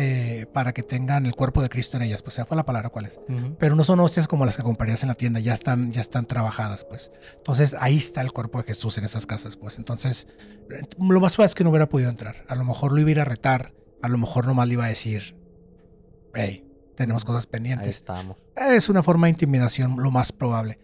para que tengan el cuerpo de Cristo en ellas, pues se fue la palabra cuál es. Pero no son hostias como las que comprarías en la tienda, ya están trabajadas, pues. Entonces ahí está el cuerpo de Jesús en esas casas, pues. Entonces lo más probable es que no hubiera podido entrar. A lo mejor lo iba a ir a retar, a lo mejor nomás le iba a decir, hey, tenemos cosas pendientes. Ahí estamos. Es una forma de intimidación, lo más probable.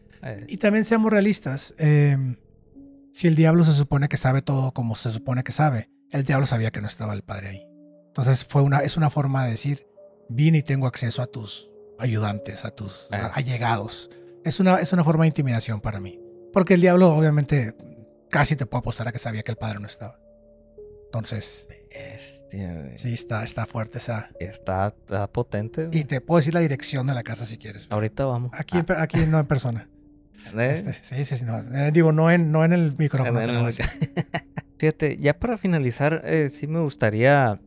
Y también seamos realistas. Si el diablo se supone que sabe todo como se supone que sabe, el diablo sabía que no estaba el padre ahí. Entonces es una forma de decir, vine y tengo acceso a tus ayudantes, a tus allegados. Es una forma de intimidación para mí. Porque el diablo obviamente casi te puedo apostar a que sabía que el padre no estaba. Entonces, sí, está fuerte esa. Está potente. Y te puedo decir la dirección de la casa si quieres. Ahorita vamos. Aquí no en persona. Sí, no. Digo, no en el micrófono. Fíjate, ya para finalizar, sí me gustaría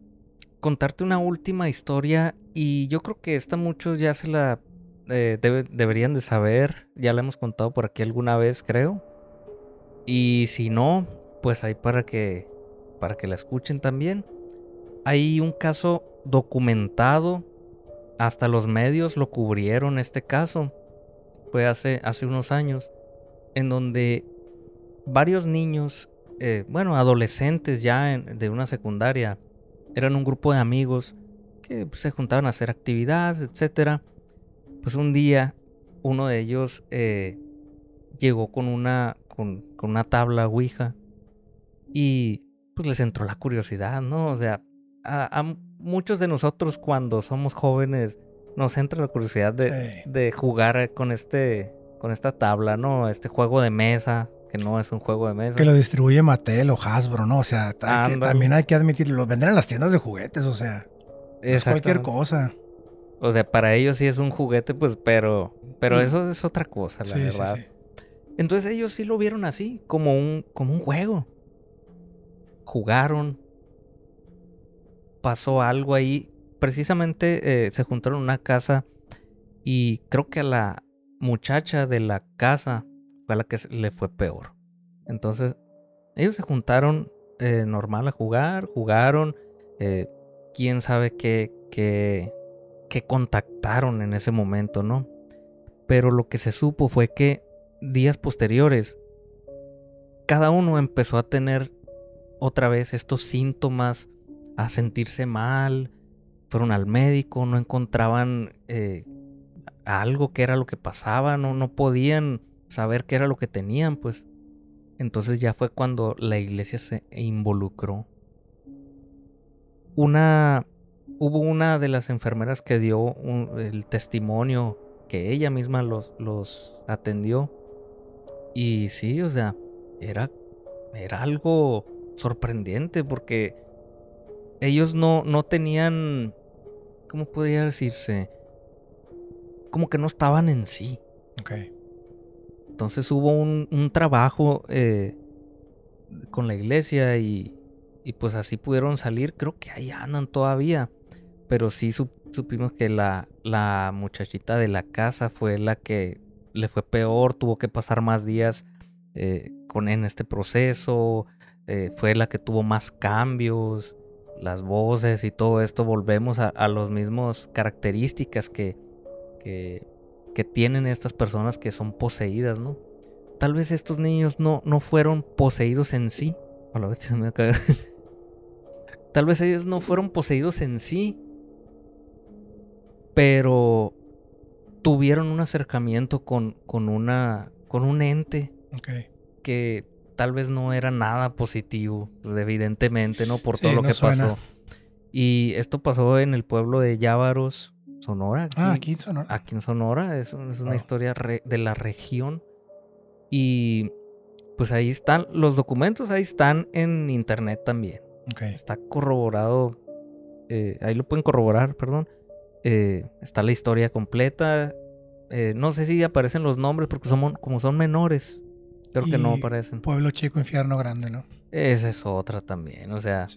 contarte una última historia y yo creo que esta muchos ya se la deberían de saber. Ya la hemos contado por aquí alguna vez, creo. Y si no, pues ahí para que la escuchen también. Hay un caso documentado, hasta los medios lo cubrieron este caso. Fue hace unos años, en donde varios niños, adolescentes ya de una secundaria, eran un grupo de amigos que pues, se juntaban a hacer actividades, etcétera. Pues un día uno de ellos llegó con una tabla Ouija y pues les entró la curiosidad, ¿no? O sea, a muchos de nosotros cuando somos jóvenes nos entra la curiosidad de jugar con esta tabla, ¿no? Este juego de mesa, que no es un juego de mesa. Que lo distribuye Mattel o Hasbro, ¿no? O sea, también hay que admitirlo. Lo venden en las tiendas de juguetes, o sea, no es cualquier cosa. O sea, para ellos sí es un juguete, pues, pero eso es otra cosa, la verdad. Sí. Entonces ellos sí lo vieron así, como un juego. Jugaron. Pasó algo ahí. Precisamente se juntaron en una casa y creo que a la muchacha de la casa fue a la que le fue peor. Entonces, ellos se juntaron normal a jugaron. Quién sabe qué contactaron en ese momento, ¿no? Pero lo que se supo fue que días posteriores, cada uno empezó a tener otra vez estos síntomas, a sentirse mal. Fueron al médico, no encontraban algo que era lo que pasaba, no podían saber qué era lo que tenían, pues. Entonces ya fue cuando la iglesia se involucró. Hubo una de las enfermeras que dio el testimonio, que ella misma los atendió. Y sí, o sea, era algo sorprendente porque ellos no tenían, ¿cómo podría decirse? Como que no estaban en sí. Okay. Entonces hubo un trabajo con la iglesia y pues así pudieron salir. Creo que ahí andan todavía. Pero sí supimos que la muchachita de la casa fue la que le fue peor. Tuvo que pasar más días en este proceso. Fue la que tuvo más cambios. Las voces y todo esto. Volvemos a las mismas características que tienen estas personas que son poseídas, ¿no? Tal vez estos niños no fueron poseídos en sí. A la vez se me va a caer. Tal vez ellos no fueron poseídos en sí, pero tuvieron un acercamiento con un ente que tal vez no era nada positivo, pues evidentemente, ¿no? Por todo lo que pasó. Y esto pasó en el pueblo de Llávaros, Sonora. Aquí en Sonora. Aquí en Sonora. Es una historia de la región. Y pues ahí están los documentos, ahí están en internet también. Está corroborado. Ahí lo pueden corroborar, perdón. Está la historia completa. No sé si aparecen los nombres porque como son menores. Creo que no aparecen. Pueblo chico, infierno grande, ¿no? Esa es otra también, o sea.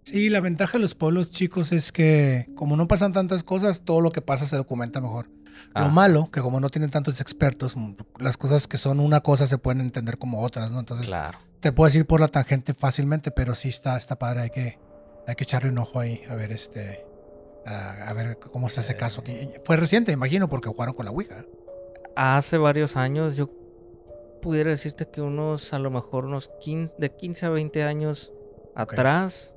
Sí, la ventaja de los pueblos chicos es que como no pasan tantas cosas, todo lo que pasa se documenta mejor. Lo malo, que como no tienen tantos expertos, las cosas que son una cosa se pueden entender como otras, ¿no? Entonces, te puedes ir por la tangente fácilmente, pero sí está padre, hay que echarle un ojo ahí, a ver a ver cómo está ese caso. Fue reciente, imagino, porque jugaron con la Ouija. Hace varios años, yo pudiera decirte que a lo mejor de 15 a 20 años atrás.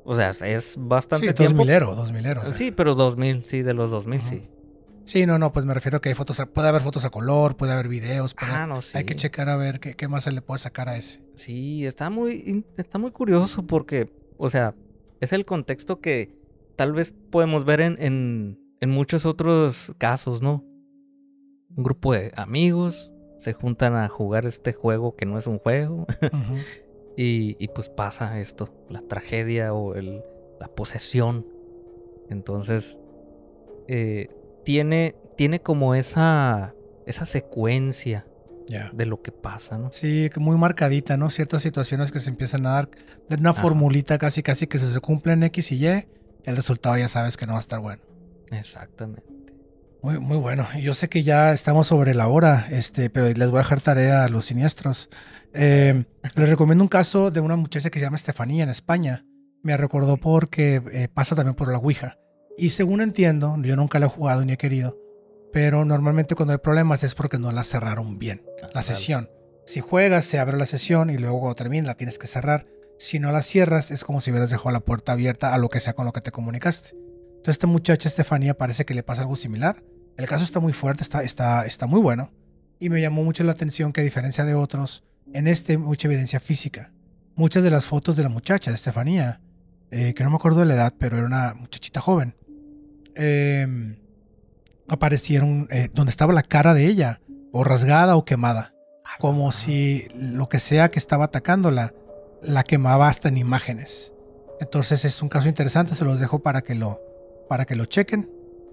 O sea, es bastante tiempo. 2000ero. O sea. Sí, pero 2000, sí, de los 2000, sí. Sí, no, pues me refiero a que hay fotos, puede haber fotos a color, puede haber videos, pero sí. Hay que checar a ver qué más se le puede sacar a ese. Sí, está muy curioso porque, o sea, es el contexto que tal vez podemos ver en muchos otros casos, ¿no? Un grupo de amigos se juntan a jugar este juego que no es un juego. Y pues pasa esto, la tragedia o la posesión. Entonces, tiene como esa secuencia de lo que pasa, ¿no? Sí, muy marcadita, ¿no? Ciertas situaciones que se empiezan a dar de una formulita casi que se cumplen X y Y, el resultado ya sabes que no va a estar bueno. Exactamente. Muy bueno. Y yo sé que ya estamos sobre la hora, pero les voy a dejar tarea a los siniestros. Les recomiendo un caso de una muchacha que se llama Estefanía en España. Me recordó porque pasa también por la Ouija. Y según entiendo, yo nunca la he jugado ni he querido, pero normalmente cuando hay problemas es porque no la cerraron bien, la sesión. Si juegas, se abre la sesión y luego cuando termina la tienes que cerrar. Si no la cierras, es como si hubieras dejado la puerta abierta a lo que sea con lo que te comunicaste. Entonces, esta muchacha Estefanía parece que le pasa algo similar. El caso está muy fuerte, está muy bueno. Y me llamó mucho la atención que, a diferencia de otros, en mucha evidencia física. Muchas de las fotos de la muchacha, de Estefanía, que no me acuerdo de la edad, pero era una muchachita joven, aparecieron donde estaba la cara de ella, o rasgada o quemada. Como si lo que sea que estaba atacándola, la quemaba hasta en imágenes. Entonces es un caso interesante, se los dejo para que lo chequen.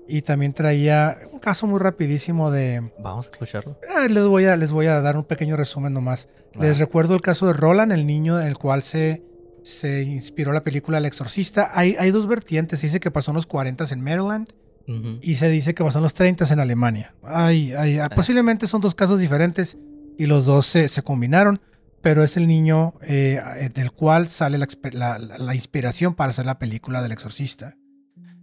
Y también traía un caso muy rapidísimo de... Vamos a escucharlo. Les voy a dar un pequeño resumen nomás. Les recuerdo el caso de Roland, el niño en el cual se inspiró la película El Exorcista. Hay dos vertientes. Se dice que pasó en los 40 en Maryland y se dice que pasó en los 30 en Alemania. Posiblemente son dos casos diferentes y los dos se combinaron, pero es el niño del cual sale la inspiración para hacer la película del Exorcista.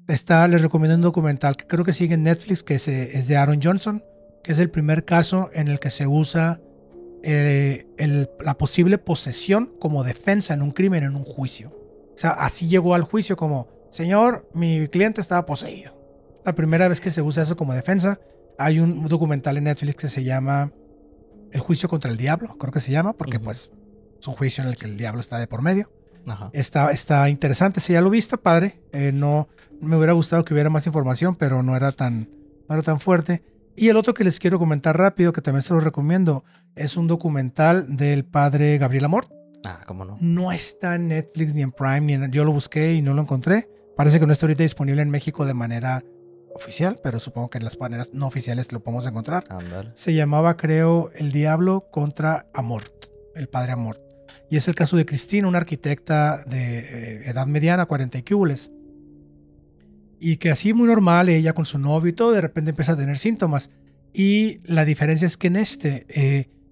Les recomiendo un documental que creo que sigue en Netflix, que es de Aaron Johnson, que es el primer caso en el que se usa la posible posesión como defensa en un crimen, en un juicio. O sea, así llegó al juicio como, señor, mi cliente estaba poseído. La primera vez que se usa eso como defensa. Hay un documental en Netflix que se llama El juicio contra el diablo, creo que se llama, porque pues es un juicio en el que el diablo está de por medio. Está interesante. Si ya lo viste, padre. No me hubiera gustado que hubiera más información, pero no era tan fuerte. Y el otro que les quiero comentar rápido, que también se lo recomiendo, es un documental del padre Gabriel Amort. ¿Cómo no? No está en Netflix ni en Prime, yo lo busqué y no lo encontré. Parece que no está ahorita disponible en México de manera oficial, pero supongo que en las maneras no oficiales lo podemos encontrar. Andale. Se llamaba, creo, El Diablo contra Amort, el padre Amort. Y es el caso de Cristina, una arquitecta de edad mediana, 40 y cúbules. Y que así muy normal, ella con su novio y todo, de repente empieza a tener síntomas. Y la diferencia es que en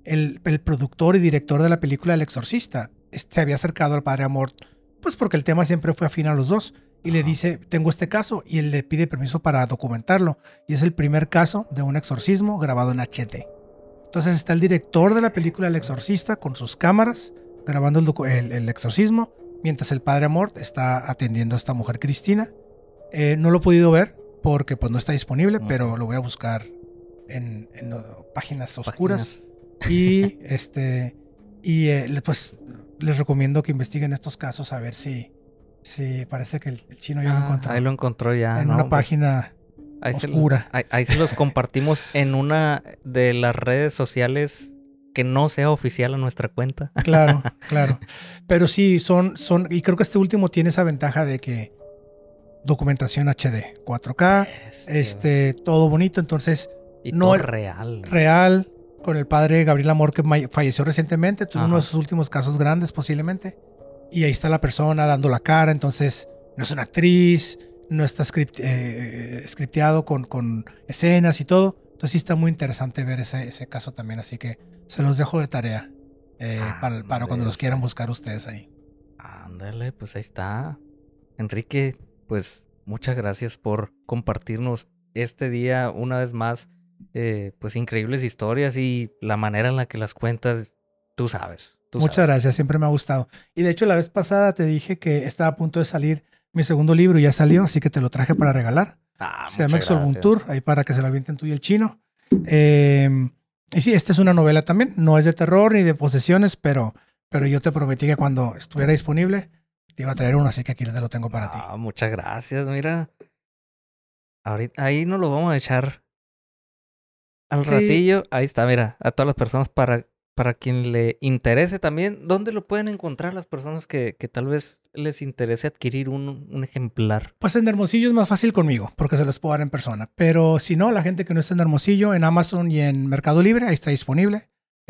el productor y director de la película El Exorcista se había acercado al padre Amort, pues porque el tema siempre fue afín a los dos. Y le dice, tengo este caso, y él le pide permiso para documentarlo. Y es el primer caso de un exorcismo grabado en HD. Entonces está el director de la película El Exorcista con sus cámaras, grabando el exorcismo, mientras el padre Amort está atendiendo a esta mujer Cristina. No lo he podido ver porque pues no está disponible, pero lo voy a buscar en páginas oscuras. Y pues les recomiendo que investiguen estos casos a ver si parece que el chino ya lo encontró. Ahí lo encontró ya. En una página oscura. Ahí se los compartimos en una de las redes sociales que no sea oficial a nuestra cuenta. Claro. Pero sí, y creo que este último tiene esa ventaja de que documentación HD, 4K, todo bonito, entonces y no todo es real, con el padre Gabriel Amort que falleció recientemente, tuvo uno de sus últimos casos grandes posiblemente, y ahí está la persona dando la cara, entonces no es una actriz, no está scripteado con escenas y todo. Entonces sí está muy interesante ver ese caso también, así que se los dejo de tarea para cuando los quieran buscar ustedes ahí. Ándale, pues ahí está. Enrique, pues muchas gracias por compartirnos este día una vez más, pues increíbles historias y la manera en la que las cuentas, tú sabes. Muchas gracias, siempre me ha gustado. Y de hecho la vez pasada te dije que estaba a punto de salir mi segundo libro y ya salió, así que te lo traje para regalar. Se llama Exolguntur, ahí para que se lo avienten tú y el chino. Y sí, esta es una novela también, no es de terror ni de posesiones, pero yo te prometí que cuando estuviera disponible te iba a traer uno, así que aquí te lo tengo para ti. Muchas gracias, mira. Ahorita ahí nos lo vamos a echar al ratillo. Ahí está, mira, a todas las personas para quien le interese también, ¿dónde lo pueden encontrar las personas que tal vez les interese adquirir un ejemplar? Pues en Hermosillo es más fácil conmigo, porque se los puedo dar en persona. Pero si no, la gente que no está en Hermosillo, en Amazon y en Mercado Libre, ahí está disponible.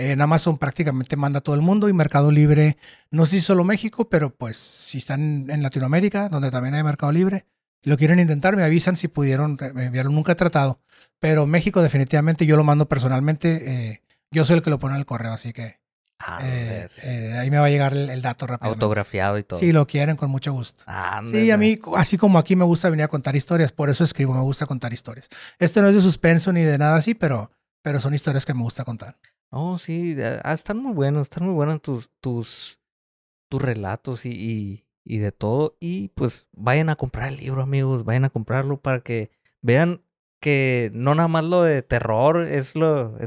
En Amazon prácticamente manda a todo el mundo y Mercado Libre, no sé si solo México, pero pues si están en Latinoamérica, donde también hay Mercado Libre, lo quieren intentar, me avisan si pudieron enviarlo. Nunca he tratado, pero México definitivamente yo lo mando personalmente. Yo soy el que lo pone al correo, así que ahí me va a llegar el dato rápidamente. Autografiado y todo. Si lo quieren, con mucho gusto. Ándale. Sí, a mí, así como aquí me gusta venir a contar historias, por eso escribo, me gusta contar historias. Este no es de suspenso ni de nada así, pero son historias que me gusta contar. Oh, sí, están muy buenos tus relatos y de todo. Y pues vayan a comprar el libro, amigos, vayan a comprarlo para que vean que no nada más lo de terror es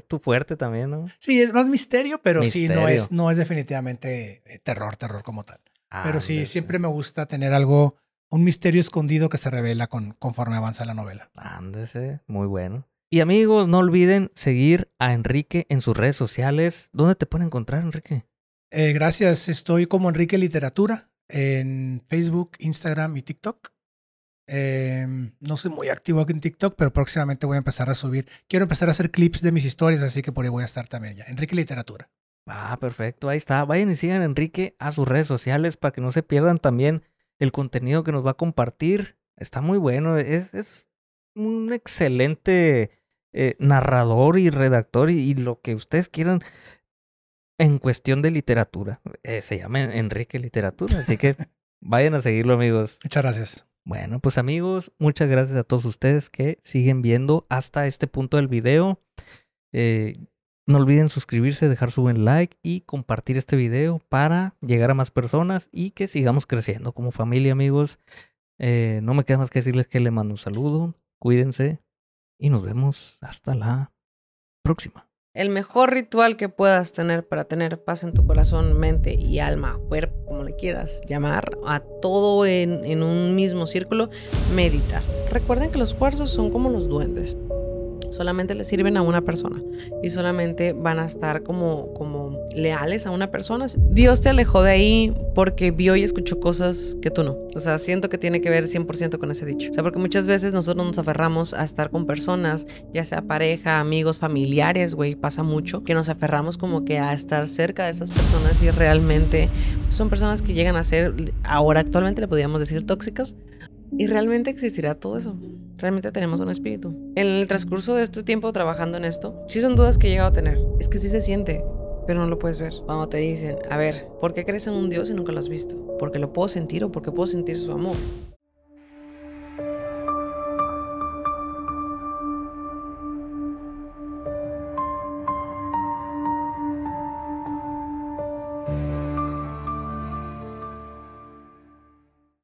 tu fuerte también, ¿no? Sí, es más misterio, pero Misterio. sí, no es definitivamente terror como tal. Pero sí, Ándese. siempre me gusta tener algo, un misterio escondido que se revela conforme avanza la novela. Ándese, muy bueno. Y amigos, no olviden seguir a Enrique en sus redes sociales. ¿Dónde te pueden encontrar, Enrique? Gracias, estoy como Enrique Literatura en Facebook, Instagram y TikTok. No soy muy activo aquí en TikTok, pero próximamente voy a empezar a subir. Quiero empezar a hacer clips de mis historias, así que por ahí voy a estar también ya. Enrique Literatura. Perfecto, ahí está. Vayan y sigan a Enrique a sus redes sociales para que no se pierdan también el contenido que nos va a compartir. Está muy bueno, es un excelente narrador y redactor y lo que ustedes quieran en cuestión de literatura. Se llama Enrique Literatura, así que vayan a seguirlo, amigos. Muchas gracias. Bueno, pues amigos, muchas gracias a todos ustedes que siguen viendo hasta este punto del video. No olviden suscribirse, dejar su buen like y compartir este video para llegar a más personas y que sigamos creciendo como familia, amigos. No me queda más que decirles que les mando un saludo, cuídense y nos vemos hasta la próxima. El mejor ritual que puedas tener para tener paz en tu corazón, mente y alma, cuerpo, como le quieras llamar, a todo en un mismo círculo, meditar. Recuerden que los cuarzos son como los duendes. Solamente le sirven a una persona y solamente van a estar como leales a una persona. Dios te alejó de ahí porque vio y escuchó cosas que tú no. O sea, siento que tiene que ver 100% con ese dicho. O sea, porque muchas veces nosotros nos aferramos a estar con personas, ya sea pareja, amigos, familiares, güey, pasa mucho, que nos aferramos como que a estar cerca de esas personas y realmente son personas que llegan a ser, ahora actualmente le podríamos decir tóxicas. ¿Y realmente existirá todo eso? ¿Realmente tenemos un espíritu? En el transcurso de este tiempo trabajando en esto, sí son dudas que he llegado a tener. Es que sí se siente, pero no lo puedes ver. Cuando te dicen, a ver, ¿por qué crees en un Dios y nunca lo has visto? ¿Porque lo puedo sentir o porque puedo sentir su amor?